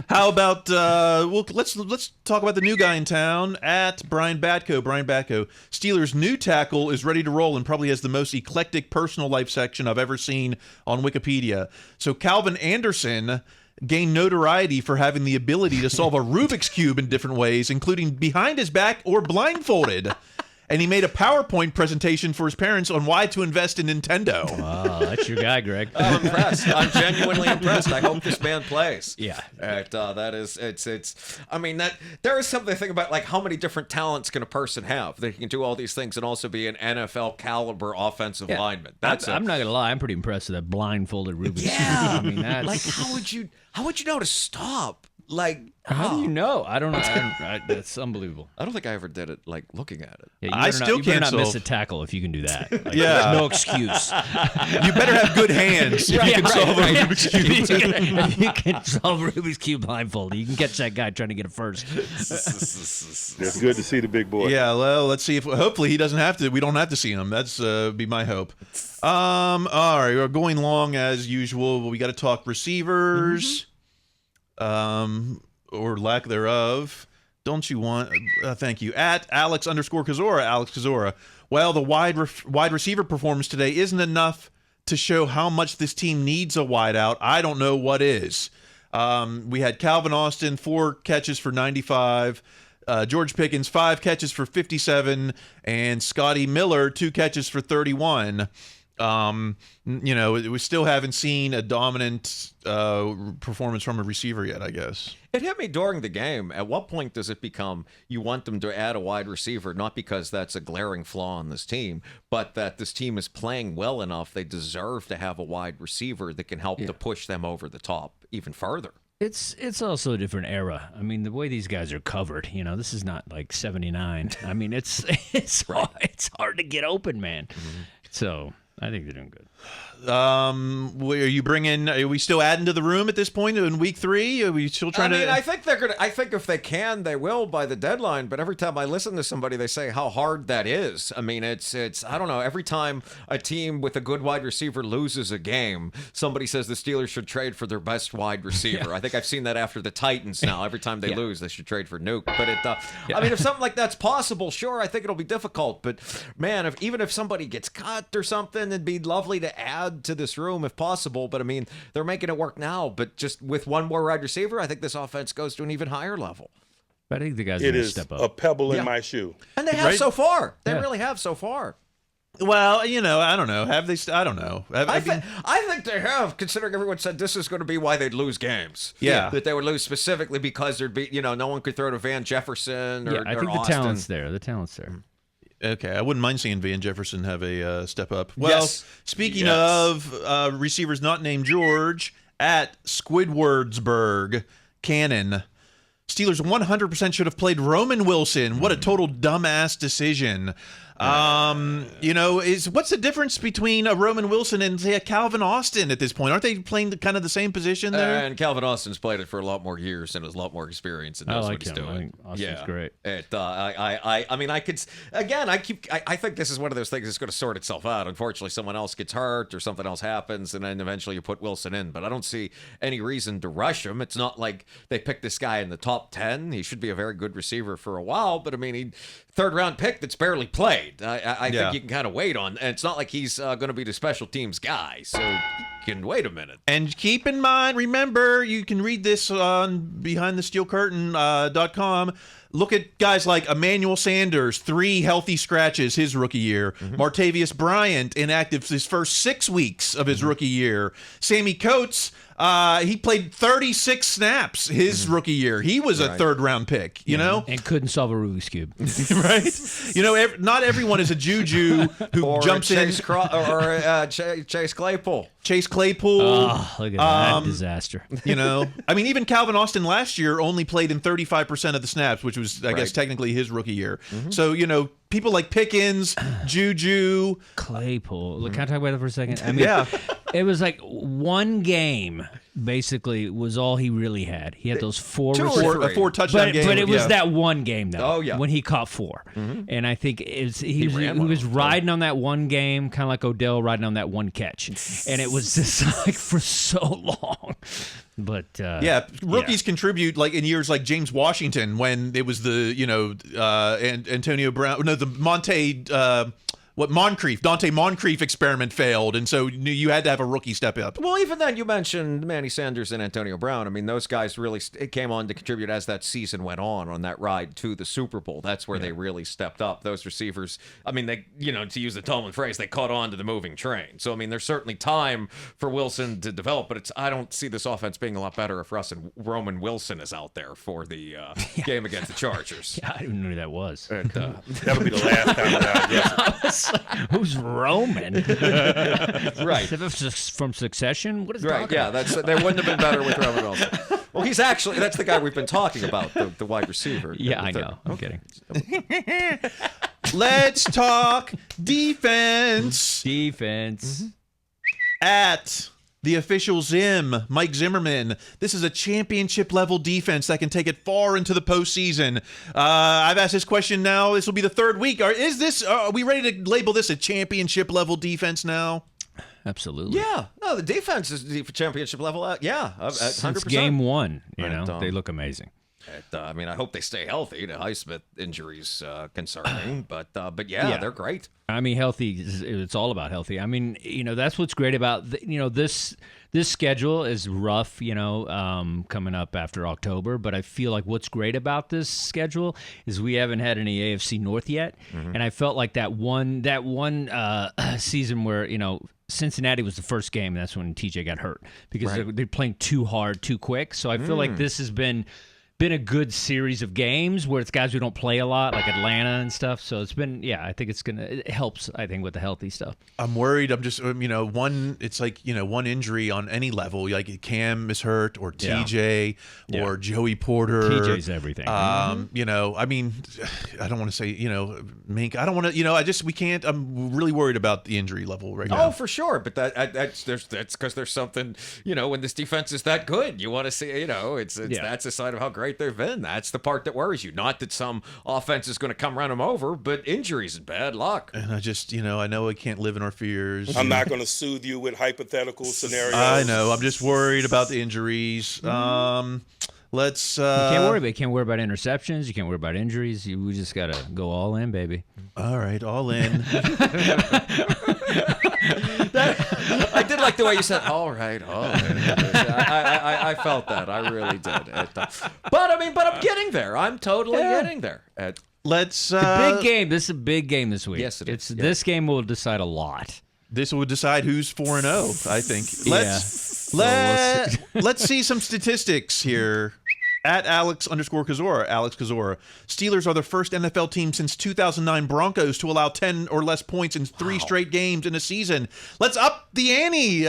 How about let's talk about the new guy in town at Brian Batko. Brian Batko, Steelers' new tackle, is ready to roll and probably has the most eclectic personal life section I've ever seen on Wikipedia. So Calvin Anderson gained notoriety for having the ability to solve a Rubik's Cube in different ways, including behind his back or blindfolded. And he made a PowerPoint presentation for his parents on why to invest in Nintendo. Wow, that's your guy, Greg. I'm impressed. I'm genuinely impressed. I hope this man plays. Yeah. That is, I mean, there is something to think about, like, how many different talents can a person have that can do all these things and also be an NFL caliber offensive lineman? I'm not gonna lie, I'm pretty impressed with that blindfolded Rubik's Cube. Yeah. I mean, that's like, how would you know to stop? Like, how do you know? I don't know. That's unbelievable. I don't think I ever did it, like, looking at it. Yeah, I still can't not miss a tackle if you can do that. Like, yeah, no excuse. You better have good hands if you can solve a Rubik's Cube. If you can solve Rubik's Cube blindfolded, you can catch that guy trying to get it first. It's good to see the big boy. Yeah, well, let's see if hopefully he doesn't have to. We don't have to see him. That's be my hope. All right, we're going long as usual. We got to talk receivers. Or lack thereof. Don't you want? Thank you. At Alex_Kazora, Alex Kazora. Well, the wide receiver performance today isn't enough to show how much this team needs a wideout. I don't know what is. We had Calvin Austin, 4 catches for 95. George Pickens, 5 catches for 57. And Scotty Miller, 2 catches for 31. We still haven't seen a dominant performance from a receiver yet, I guess. It hit me during the game. At what point does it become you want them to add a wide receiver, not because that's a glaring flaw on this team, but that this team is playing well enough they deserve to have a wide receiver that can help to push them over the top even further? It's also a different era. I mean, the way these guys are covered, this is not like 79. I mean, it's hard to get open, man. Mm-hmm. So I think they're doing good. Are we still adding to the room at this point in week 3? Are we still trying to? I think they're gonna. I think if they can, they will by the deadline. But every time I listen to somebody, they say how hard that is. I mean, it's. I don't know. Every time a team with a good wide receiver loses a game, somebody says the Steelers should trade for their best wide receiver. I think I've seen that after the Titans now. Every time they lose, they should trade for Nuke. But I mean, if something like that's possible, sure, I think it'll be difficult. But man, even if somebody gets cut or something, it'd be lovely to add to this room if possible. But I mean, they're making it work now. But just with one more wide receiver, I think this offense goes to an even higher level. But I think the guys are going to step up. It is a pebble in my shoe. And they have so far. They really have so far. Well, I don't know. Have they? I don't know. I think they have, considering everyone said this is going to be why they'd lose games. Yeah. That they would lose specifically because there'd be, no one could throw to Van Jefferson or I think or the talent's there. The talent's there. Okay, I wouldn't mind seeing Van Jefferson have a step up. Well, speaking of receivers not named George, at Squidwardsburg Cannon, Steelers 100% should have played Roman Wilson. What a total dumbass decision. What's the difference between a Roman Wilson and, say, a Calvin Austin at this point? Aren't they playing kind of the same position there? And Calvin Austin's played it for a lot more years and has a lot more experience and knows what he's doing. I think Austin's great. I think this is one of those things that's going to sort itself out. Unfortunately, someone else gets hurt or something else happens, and then eventually you put Wilson in. But I don't see any reason to rush him. It's not like they picked this guy in the top 10. He should be a very good receiver for a while, but I mean, he third-round pick that's barely played. I think you can kind of wait on, and it's not like he's going to be the special teams guy, so thinking, wait a minute. And keep in mind, remember, you can read this on BehindTheSteelCurtain.com. Look at guys like Emmanuel Sanders, 3 healthy scratches his rookie year. Martavius Bryant, inactive his first 6 weeks of his rookie year. Sammy Coates, he played 36 snaps his rookie year. He was a third-round pick, you know? And couldn't solve a Rubik's Cube. Right? You know, not everyone is a juju who Or jumps in. Chase Claypool. Chase Claypool. Oh, look at that disaster. You know, I mean, even Calvin Austin last year only played in 35% of the snaps, which was, I guess, technically his rookie year. So, you know, people like Pickens, Juju, Claypool. Look, can I talk about that for a second? I mean, it was like one game, basically, was all he really had. He had those 4 touchdown game. But it was that one game, though. Oh, yeah. When he caught 4. And I think he was riding on that one game, kind of like Odell riding on that one catch. And it was just like for so long. But rookies contribute, like in years like James Washington, when it was the, you know, Antonio Brown, no, the Dante Moncrief experiment failed, and so you had to have a rookie step up. Well, even then, you mentioned Manny Sanders and Antonio Brown. I mean, those guys really came on to contribute as that season went on that ride to the Super Bowl. That's where they really stepped up. Those receivers, I mean, they, you know, to use the Tomlin phrase, they caught on to the moving train. So, I mean, there's certainly time for Wilson to develop, but I don't see this offense being a lot better if Roman Wilson is out there for the game against the Chargers. I didn't know who that was. That'll be the last time around. Yes. Who's Roman? Right. From Succession? What is right? Yeah, they wouldn't have been better with Roman Wilson. Well, he's actually, that's the guy we've been talking about, the wide receiver. Yeah, I know. I'm kidding. Let's talk defense. At the official Zim, Mike Zimmerman. This is a championship level defense that can take it far into the postseason. I've asked this question now. This will be the 3rd week. Are we ready to label this a championship level defense now? Absolutely. Yeah. No, the defense is championship level. Yeah, 100%. Since game 1, you know, they look amazing. I mean, I hope they stay healthy. The Highsmith injury's concerning, but yeah, they're great. I mean, healthy. It's all about healthy. I mean, you know, that's what's great about this schedule is rough. You know, coming up after October, but I feel like what's great about this schedule is we haven't had any AFC North yet, and I felt like that one season where, you know, Cincinnati was the first game. And that's when TJ got hurt because they're playing too hard, too quick. So I feel like this has been a good series of games where it's guys who don't play a lot, like Atlanta and stuff. So it's been, I think it helps, I think, with the healthy stuff. I'm worried. I'm just, you know, it's like, you know, one injury on any level, like Cam is hurt or TJ or Joey Porter. TJ's everything. You know, I mean, I don't want to say, you know, Mink, I don't want to, you know, we can't, I'm really worried about the injury level right now. Oh, for sure. But that's because there's something, you know, when this defense is that good, you want to see, you know, that's a sign of how great they've been. That's the part that worries you. Not that some offense is going to come run them over, but injuries and bad luck. And I just, you know, I know I can't live in our fears. I'm not going to soothe you with hypothetical scenarios. I know. I'm just worried about the injuries. Let's. You can't worry about interceptions. You can't worry about injuries. We just got to go all in, baby. All right, all in. I did like the way you said, all right. I felt that. I really did. But I'm getting there. I'm totally getting there. Let's. Big game. This is a big game this week. Yes, it is. This game will decide a lot. This will decide who's 4-0, I think. Let's see some statistics here. At Alex_Kozora, Alex Kozora. Steelers are the first NFL team since 2009 Broncos to allow 10 or less points in 3 straight games in a season. Let's up the ante.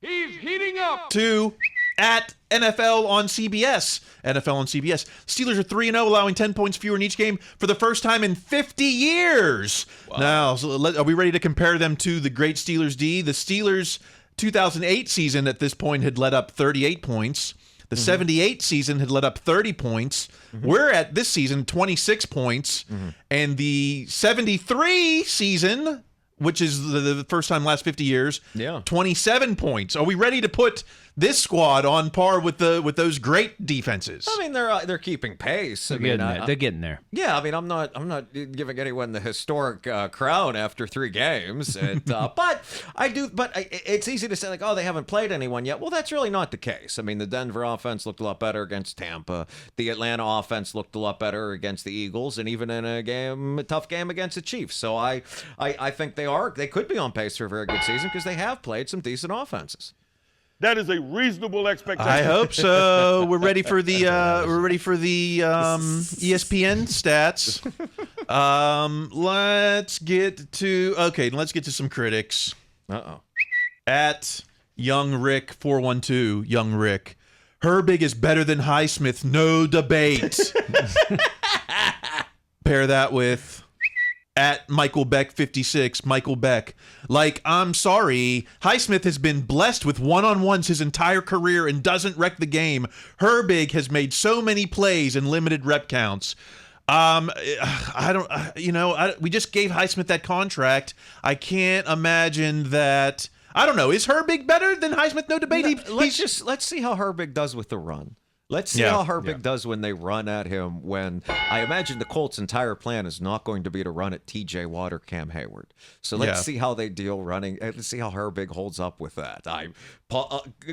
He's heating up. To at NFL on CBS. NFL on CBS. Steelers are 3-0, allowing 10 points fewer in each game for the first time in 50 years. Wow. Now, are we ready to compare them to the great Steelers D? The Steelers' 2008 season at this point had let up 38 points. The 78 season had let up 30 points. We're at this season 26 points. And the 73 season which is the first time last 50 years. Yeah. 27 points. Are we ready to put this squad on par with those great defenses? I mean, they're keeping pace. They're getting there. Yeah, I mean, I'm not giving anyone the historic crown after 3 games, but I do. But it's easy to say like, oh, they haven't played anyone yet. Well, that's really not the case. I mean, the Denver offense looked a lot better against Tampa. The Atlanta offense looked a lot better against the Eagles, and even in a tough game against the Chiefs. So I think they could be on pace for a very good season because they have played some decent offenses. That is a reasonable expectation. I hope so. We're ready for the ESPN stats. Let's get to some critics. At Young Rick 412, Young Rick, Herbig is better than Highsmith, no debate. Pair that with at Michael Beck 56, Michael Beck. Like, I'm sorry, Highsmith has been blessed with one-on-ones his entire career and doesn't wreck the game. Herbig has made so many plays in limited rep counts. We just gave Highsmith that contract. I can't imagine that. I don't know. Is Herbig better than Highsmith? No debate. Let's see how Herbig does with the run. Let's see how Herbig does when they run at him. When I imagine the Colts' entire plan is not going to be to run at T.J. Watt or Cam Hayward. So let's see how they deal running. Let's see how Herbig holds up with that. I'm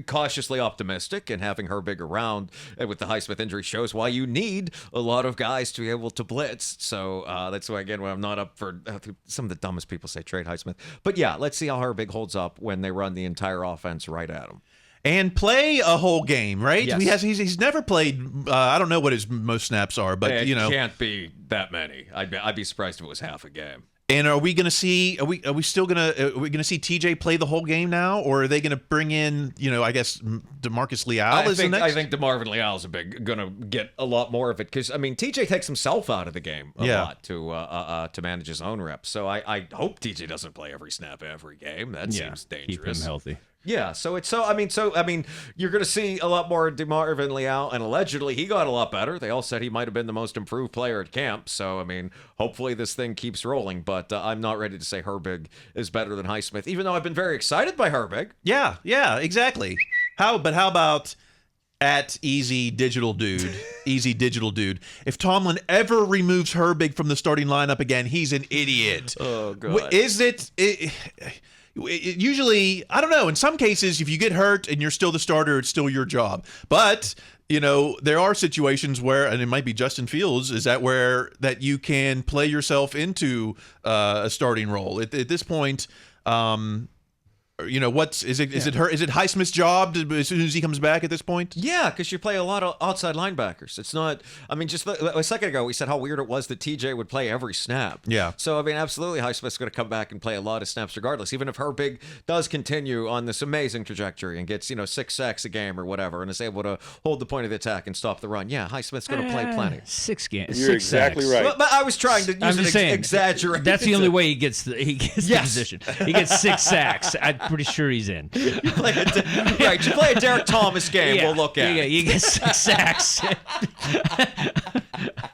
cautiously optimistic, and having Herbig around with the Highsmith injury shows why you need a lot of guys to be able to blitz. So that's why, again, when I'm not up for some of the dumbest people say trade Highsmith. But yeah, let's see how Herbig holds up when they run the entire offense right at him. And play a whole game, right? Yes. He's never played. I don't know what his most snaps are, but it can't be that many. I'd be surprised if it was half a game. And are we going to see? Are we going to see TJ play the whole game now, or are they going to bring in? I guess DeMarcus Leal is the next. I think DeMarvin Leal is going to get a lot more of it because TJ takes himself out of the game a lot to manage his own reps. So I hope TJ doesn't play every snap every game. That seems dangerous. Keep him healthy. Yeah, so you're going to see a lot more DeMarvin Leal, and allegedly he got a lot better. They all said he might have been the most improved player at camp. So hopefully this thing keeps rolling. But I'm not ready to say Herbig is better than Highsmith, even though I've been very excited by Herbig. Yeah, exactly. How about at Easy Digital Dude? Easy Digital Dude. If Tomlin ever removes Herbig from the starting lineup again, he's an idiot. Oh God. Usually, I don't know. In some cases, if you get hurt and you're still the starter, it's still your job. But there are situations where, and it might be Justin Fields, that you can play yourself into a starting role. At this point, is it Highsmith's job as soon as he comes back at this point? Yeah, because you play a lot of outside linebackers. It's not. Just a second ago we said how weird it was that TJ would play every snap. Yeah. So absolutely, Highsmith's going to come back and play a lot of snaps regardless. Even if Herbig does continue on this amazing trajectory and gets 6 sacks a game or whatever, and is able to hold the point of the attack and stop the run. Yeah, Highsmith's going to play plenty. 6 games. You're exactly right. But I was trying to exaggerate. That's the only way he gets the position. He gets 6 sacks. I'm pretty sure he's in. You play a Derek Thomas game. We'll look at it. You get 6 sacks.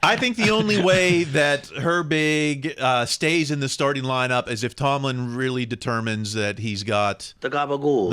I think the only way that Herbig stays in the starting lineup is if Tomlin really determines that he's got the gabagool.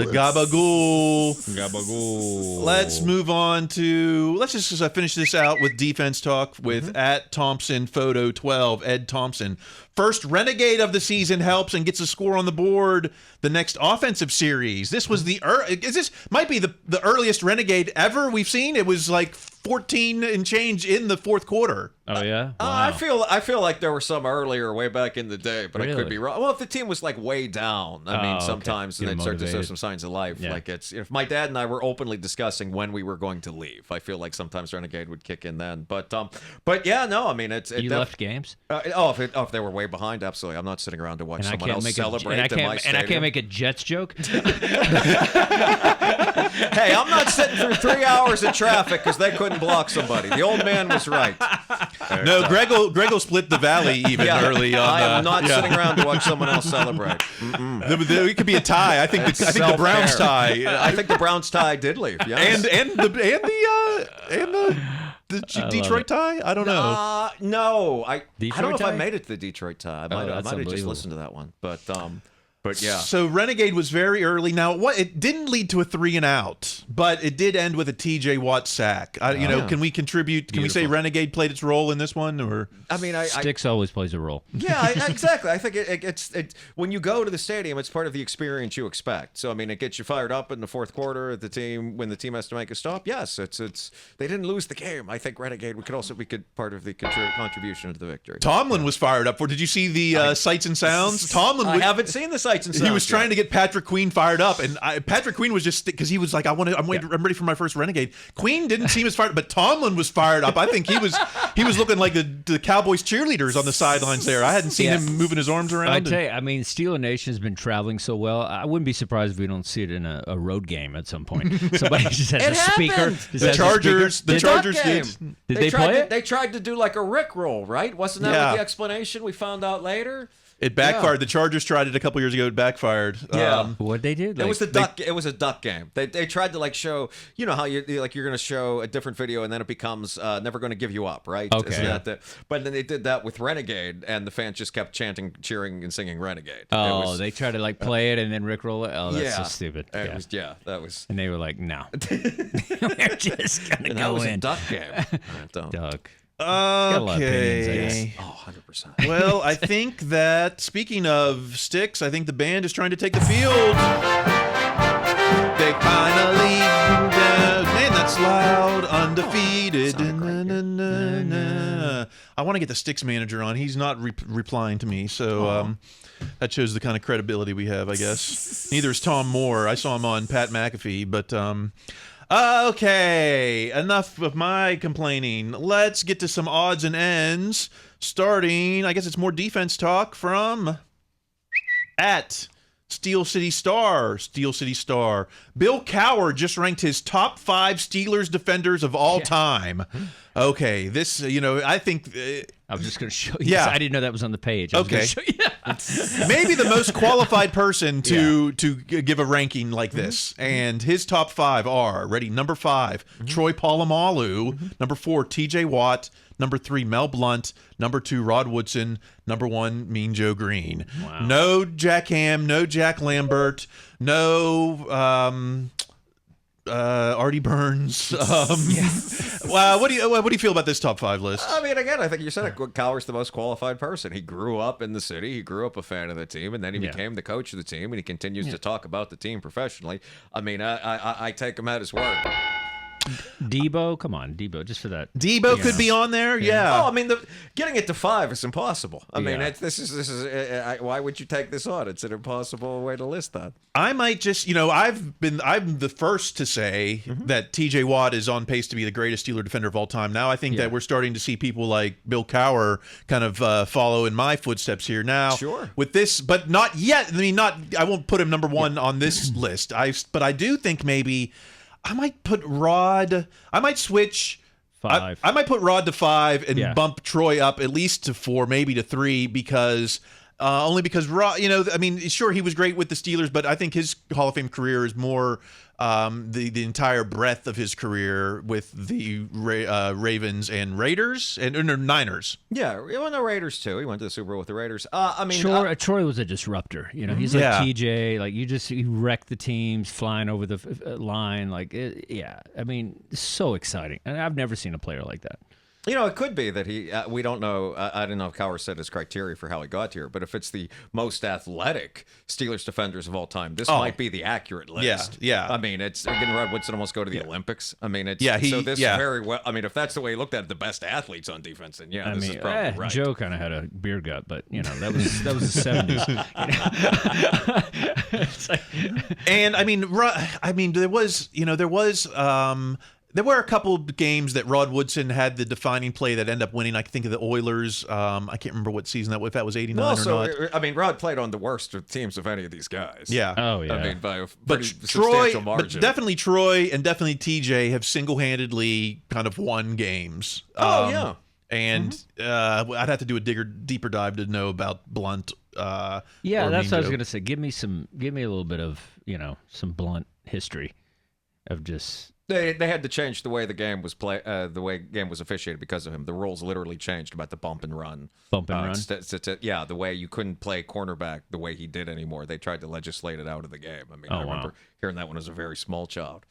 Let's move on to. Let's just finish this out with defense talk with at Thompson Photo 12 Ed Thompson. First renegade of the season helps and gets a score on the board the next offensive series. This was this might be the earliest renegade ever we've seen. It was like 14 and change in the fourth quarter. Oh yeah, wow. I feel like there were some earlier way back in the day, but I could be wrong. Well, if the team was like way down, sometimes they'd start to show some signs of life. Yeah. Like if my dad and I were openly discussing when we were going to leave, I feel like sometimes renegade would kick in then. But yeah, no, you left games. If they were way behind, absolutely. I'm not sitting around to watch someone else celebrate in my stadium. And I can't make a Jets joke. Hey, I'm not sitting through 3 hours of traffic because they couldn't block somebody. The old man was right. No, Grego split the valley even early on. I am not sitting around to watch someone else celebrate. It could be a tie. I think the Browns tie. I think the Browns tie did leave. Yes. And the the Detroit tie? I don't know. No, I don't know if I tie? made it to the Detroit tie. I might have just listened to that one, but yeah. So Renegade was very early. Now, it didn't lead to a 3-and-out, but it did end with a TJ Watt sack. Can we contribute? Can we say Renegade played its role in this one? Or I mean, Sticks always plays a role. Yeah, exactly. I think it's when you go to the stadium, it's part of the experience you expect. So I mean, it gets you fired up in the fourth quarter at when the team has to make a stop. Yes, it's they didn't lose the game. I think Renegade could also be part of the contribution to the victory. Tomlin was fired up for. Did you see the sights and sounds? Tomlin. I haven't seen the sights and sounds. He was trying to get Patrick Queen fired up, and Patrick Queen was just because he was like, I'm ready for my first Renegade. Queen didn't seem as fired, but Tomlin was fired up. I think he was looking like the Cowboys cheerleaders on the sidelines there. I hadn't seen him moving his arms around. I tell you, I mean, Steeler Nation has been traveling so well. I wouldn't be surprised if we don't see it in a road game at some point. Somebody just has a speaker. The Chargers did. Did they play it? They tried to do like a Rickroll, right? Wasn't that what the explanation we found out later? It backfired. The Chargers tried it a couple years ago. It backfired. Yeah. What'd they do? It was the duck. It was a duck game. They tried to show. You know how you're going to show a different video and then it becomes never going to give you up, right? Okay. But then they did that with Renegade and the fans just kept chanting, cheering, and singing Renegade. They tried to play it and then Rickroll it. Oh, that's so stupid. That was. And they were like, no, we're just gonna and go that was in. A duck game. Duck. Okay. Oh, 100%. Well, I think that, speaking of Sticks, I think the band is trying to take the field. They finally, man, that's loud, undefeated. I want to get the Sticks manager on. He's not replying to me, so that shows the kind of credibility we have, I guess. Neither is Tom Moore. I saw him on Pat McAfee, but okay, enough of my complaining. Let's get to some odds and ends. Starting, I guess it's more defense talk from at Steel City Star. Steel City Star. Bill Cowher just ranked his top 5 Steelers defenders of all time. Okay, this, I think... I was just going to show you. Yeah. I didn't know that was on the page. Okay. Maybe the most qualified person to give a ranking like this. And his top 5 are, ready, number 5, Troy Polamalu. Number 4, TJ Watt. Number 3, Mel Blount. Number 2, Rod Woodson. Number 1, Mean Joe Green. Wow. No Jack Ham, no Jack Lambert, no Artie Burns. Wow, what do you feel about this top 5 list? I mean, again, I think you said it. Cowher's the most qualified person. He grew up in the city. He grew up a fan of the team, and then he became the coach of the team, and he continues to talk about the team professionally. I mean, I take him at his word. Debo, come on, Debo, just for that. Debo could be on there, yeah. Oh, I mean, getting it to 5 is impossible. I mean, this is why would you take this on? It's an impossible way to list that. I might just, I'm the first to say that TJ Watt is on pace to be the greatest Steeler defender of all time. Now I think that we're starting to see people like Bill Cowher kind of follow in my footsteps here. Now, with this, but not yet. I mean, I won't put him number 1 on this list. But I do think maybe I might put Rod. I might switch 5. I might put Rod to 5 and bump Troy up at least to 4, maybe to 3, because only because Rod. I mean, sure, he was great with the Steelers, but I think his Hall of Fame career is more the entire breadth of his career with the Ravens and Raiders and Niners. Yeah, well, no, Raiders too. He went to the Super Bowl with the Raiders. I mean, Troy was a disruptor. He's like TJ. Like he wrecked the teams flying over the line. I mean, so exciting. And I've never seen a player like that. It could be that we don't know. I don't know if Cowher said his criteria for how he got here, but if it's the most athletic Steelers defenders of all time, this might be the accurate list. Yeah. I mean, Rod Woodson almost go to the Olympics. I mean, very well. I mean, if that's the way he looked at it, the best athletes on defense, then this is probably right. Joe kind of had a beer gut, but that was the 70s. And I mean, there was. There were a couple games that Rod Woodson had the defining play that ended up winning. I think of the Oilers. I can't remember what season if that was 89 or not. I mean, Rod played on the worst of teams of any of these guys. Yeah. Oh, yeah. I mean, by a pretty substantial margin. But definitely Troy and definitely TJ have single-handedly kind of won games. And I'd have to do a deeper dive to know about Blount. That's what I was going to say. Give me a little bit of, some Blount history of just... They had to change the way the game was the way game was officiated because of him. The rules literally changed about the bump and run. Bump and run? Yeah, the way you couldn't play cornerback the way he did anymore. They tried to legislate it out of the game. I mean, I remember hearing that when I was a very small child.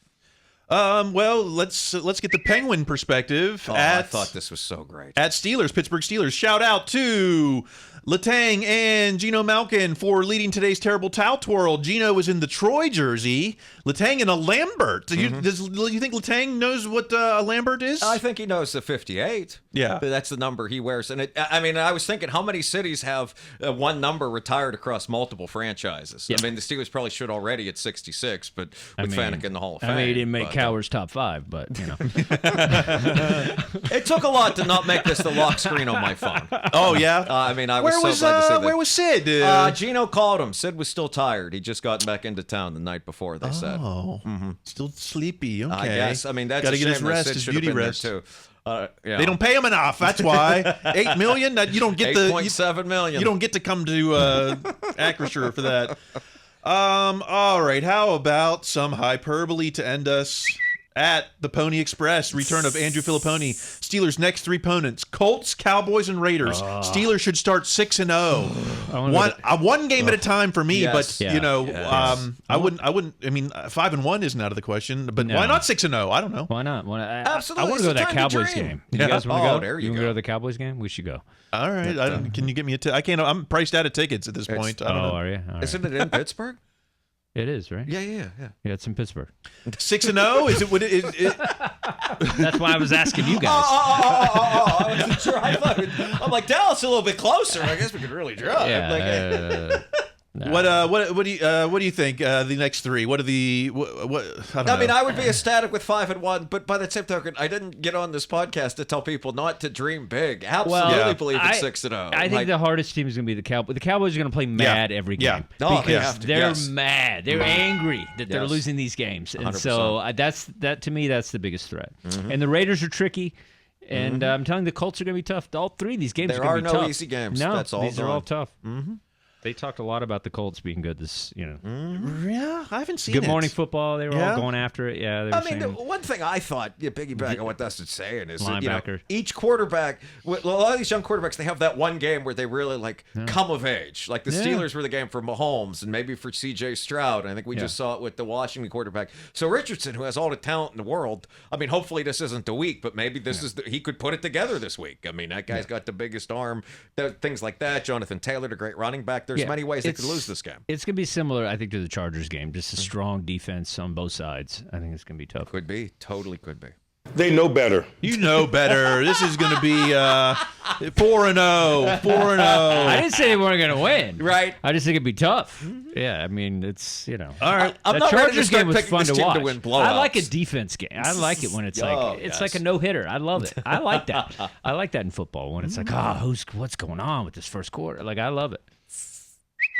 Well, let's get the Penguin perspective. I thought this was so great. At Pittsburgh Steelers. Shout out to Letang and Gino Malkin for leading today's terrible tout twirl. Gino was in the Troy jersey. Letang in a Lambert. Do you think Letang knows what a Lambert is? I think he knows the 58. Yeah. That's the number he wears. And I was thinking, how many cities have one number retired across multiple franchises? Yeah. I mean, the Steelers probably should already at 66, but with Faneca in the Hall of Fame. I mean, he didn't make Cowher's top 5, but, you know. It took a lot to not make this the lock screen on my phone. Oh, yeah? I mean, I was so glad to see that. Where was Sid? Gino called him. Sid was still tired. He just got back into town the night before, they said. Oh, still sleepy. Okay. I guess. I mean, that's Gotta a get his shame. rest, Sid his should have beauty been there, rest. too. They don't pay him enough. That's why. $8 million. You don't get the $8.7 million. You don't get to come to Acrisure for that. All right. How about some hyperbole to end us? At the Pony Express, return of Andrew Filipponi. Steelers' next 3 opponents: Colts, Cowboys, and Raiders. Steelers should start 6-0. One game at a time for me, but you know, I wouldn't. I mean, 5-1 isn't out of the question. But why not 6-0? I don't know. Why not? Absolutely. I want to go to that Cowboys game. You guys want to go? There you want go. to go to the Cowboys game? We should go. All right. Can you get me a ticket? I can't. I'm priced out of tickets at this point. I don't know. Are you? All right. Isn't it in Pittsburgh? It is, right? Yeah. Yeah, it's in Pittsburgh. 6-0? Is it? Would it? That's why I was asking you guys. I wasn't sure. I'm like, Dallas a little bit closer. I guess we could really drive. Yeah. What do you think? The next 3. What are the? I don't know. I mean, I would be ecstatic with 5-1, but by the same token, I didn't get on this podcast to tell people not to dream big. Absolutely believe in 6-0. I think the hardest team is going to be the Cowboys. The Cowboys are going to play mad every game because they're mad. They're angry that they're losing these games, and 100%. so that to me that's the biggest threat. And the Raiders are tricky. And I'm telling you, the Colts are going to be tough. All 3 of these games are going to be tough. There are no easy games. No, That's all these are all tough. They talked a lot about the Colts being good this, Yeah, I haven't seen Good Morning Football. They were all going after it. Yeah, they were I mean, one thing I thought, piggyback on what Dustin's saying, is that, each quarterback, a lot of these young quarterbacks, they have that one game where they really come of age. Like the Steelers were the game for Mahomes and maybe for C.J. Stroud. I think we just saw it with the Washington quarterback. So Richardson, who has all the talent in the world, I mean, hopefully this isn't the week, but maybe this is he could put it together this week. I mean, that guy's got the biggest arm, things like that. Jonathan Taylor, the great running back. There's many ways they could lose this game. It's going to be similar, I think, to the Chargers game. Just a strong defense on both sides. I think it's going to be tough. Could be. Totally could be. They know better. You know better. This is going to be 4-0. 4-0. I didn't say they weren't going to win. Right. I just think it'd be tough. Yeah, I mean, it's, you know. All right. I'm the not ready to Chargers start game was picking fun this to team watch. to win I like a blowouts. defense game. I like it when it's like like a no-hitter. I love it. I like that. I like that in football when it's like, what's going on with this first quarter? Like, I love it.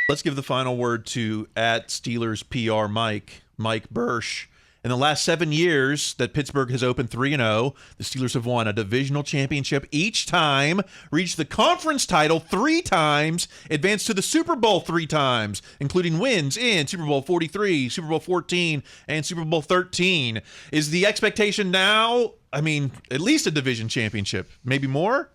Let's give the final word to at Steelers PR Mike Bursch. In the last 7 years that Pittsburgh has opened 3-0, the Steelers have won a divisional championship each time, reached the conference title 3 times, advanced to the Super Bowl 3 times, including wins in Super Bowl 43, Super Bowl 14, and Super Bowl 13. Is the expectation now, I mean, at least a division championship, maybe more?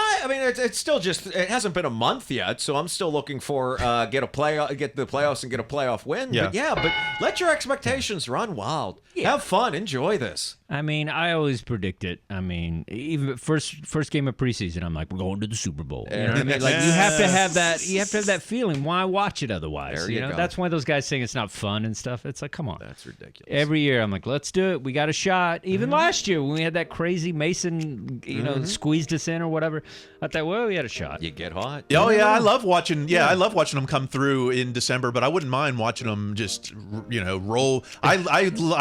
I mean, it's still just, it hasn't been a month yet, so I'm still looking for get the playoffs and get a playoff win. Yeah. But let your expectations run wild. Yeah. Have fun. Enjoy this. I mean, I always predict it. I mean, even first game of preseason, I'm like, we're going to the Super Bowl. You know what I mean? Like, you have to have that. You have to have that feeling. Why watch it otherwise? There you know, go. that's why those guys saying it's not fun and stuff. It's like, come on. That's ridiculous. Every year, I'm like, let's do it. We got a shot. Even last year when we had that crazy Mason, squeezed us in or whatever, I thought, well, we had a shot. You get hot. Oh yeah, I love watching. Yeah, I love watching them come through in December. But I wouldn't mind watching them just, roll. I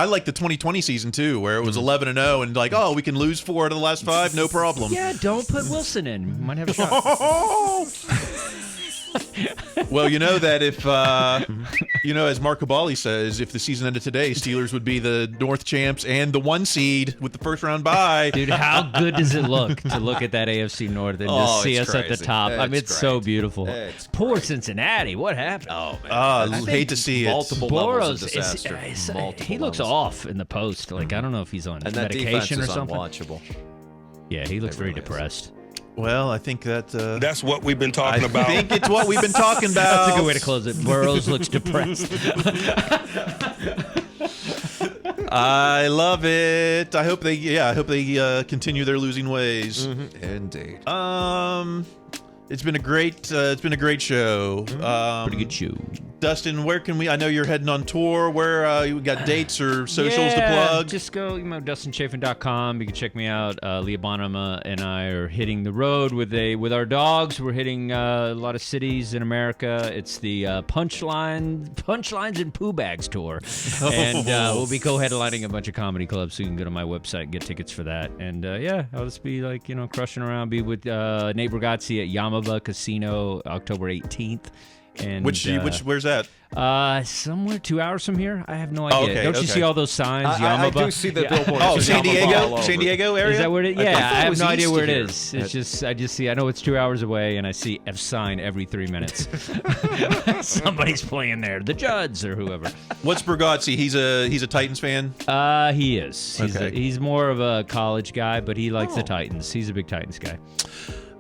like the 2020 season too, where it was 11-0 and like, we can lose 4 out of the last 5, no problem. Yeah, don't put Wilson in. Might have a shot. Well, you know that if, as Mark Cabali says, if the season ended today, Steelers would be the North champs and the 1 seed with the first round bye. Dude, how good does it look to look at that AFC North and just see us at the top? It's so beautiful. Poor great. Cincinnati. What happened? Oh, man. I hate to see it. Multiple levels of disaster. He looks off in the post. Like, I don't know if he's on and that medication or defense is something. Unwatchable. Yeah, he looks very depressed. Well, I think that that's what we've been talking about. I think it's what we've been talking about. That's a good way to close it. Burrows looks depressed. I love it. I hope they continue their losing ways. Indeed. It's been a great show. Pretty good show. Dustin, where can we? I know you're heading on tour. Where you got dates or socials to plug? Just go, DustinChafin.com. You can check me out. Leah Bonham and I are hitting the road with our dogs. We're hitting a lot of cities in America. It's the Punchlines and Poo Bags tour, and we'll be co-headlining a bunch of comedy clubs. So you can go to my website and get tickets for that. And I'll just be crushing around. Be with Nate Bragazzi at Yamaba Casino October 18th. And where's that? Somewhere 2 hours from here. I have no idea. Okay, Don't you see all those signs? I do see the billboards. Oh, San Diego area. Is that where it is? Yeah, I have no idea where it here. is. It's just I just see. I know it's 2 hours away, and I see F sign every 3 minutes. Somebody's playing there, the Judds or whoever. What's Bragazzi? He's a Titans fan. He is. He's more of a college guy, but he likes the Titans. He's a big Titans guy.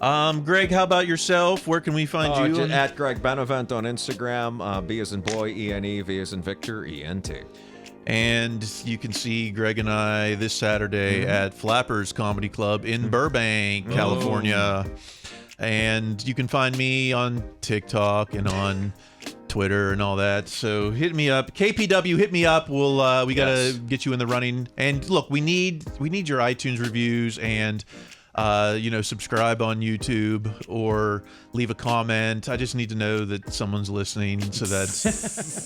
Greg, how about yourself? Where can we find you? At Greg Benevent on Instagram. B as in boy, E-N-E, V as in Victor, E-N-T. And you can see Greg and I this Saturday at Flappers Comedy Club in Burbank, California. And you can find me on TikTok and on Twitter and all that. So hit me up. KPW, hit me up. We gotta get you in the running. And look, we need your iTunes reviews and subscribe on YouTube or leave a comment. I just need to know that someone's listening so that,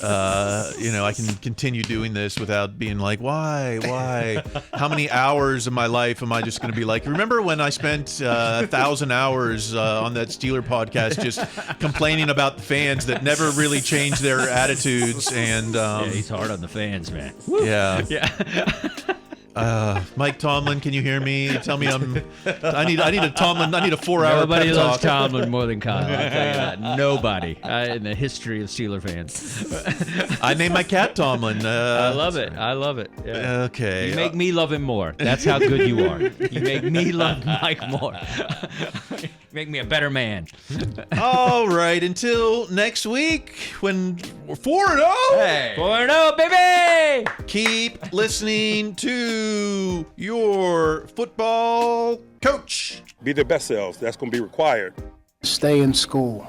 I can continue doing this without being like, why? How many hours of my life am I just going to be like, remember when I spent 1,000 hours on that Steeler podcast just complaining about the fans that never really changed their attitudes? And he's hard on the fans, man. Yeah. Yeah. Mike Tomlin, can you hear me? Tell me I need a Tomlin. I need a 4-hour Nobody pep loves talk. Tomlin more than Kyle. I'll tell you that. Nobody in the history of Steeler fans. I named my cat Tomlin. I love it. Yeah. Okay. You make me love him more. That's how good you are. You make me love Mike more. You make me a better man. All right. Until next week when we're 4-0. Hey. 4-0, baby! Keep listening to your football coach. Be their best selves. That's going to be required. Stay in school.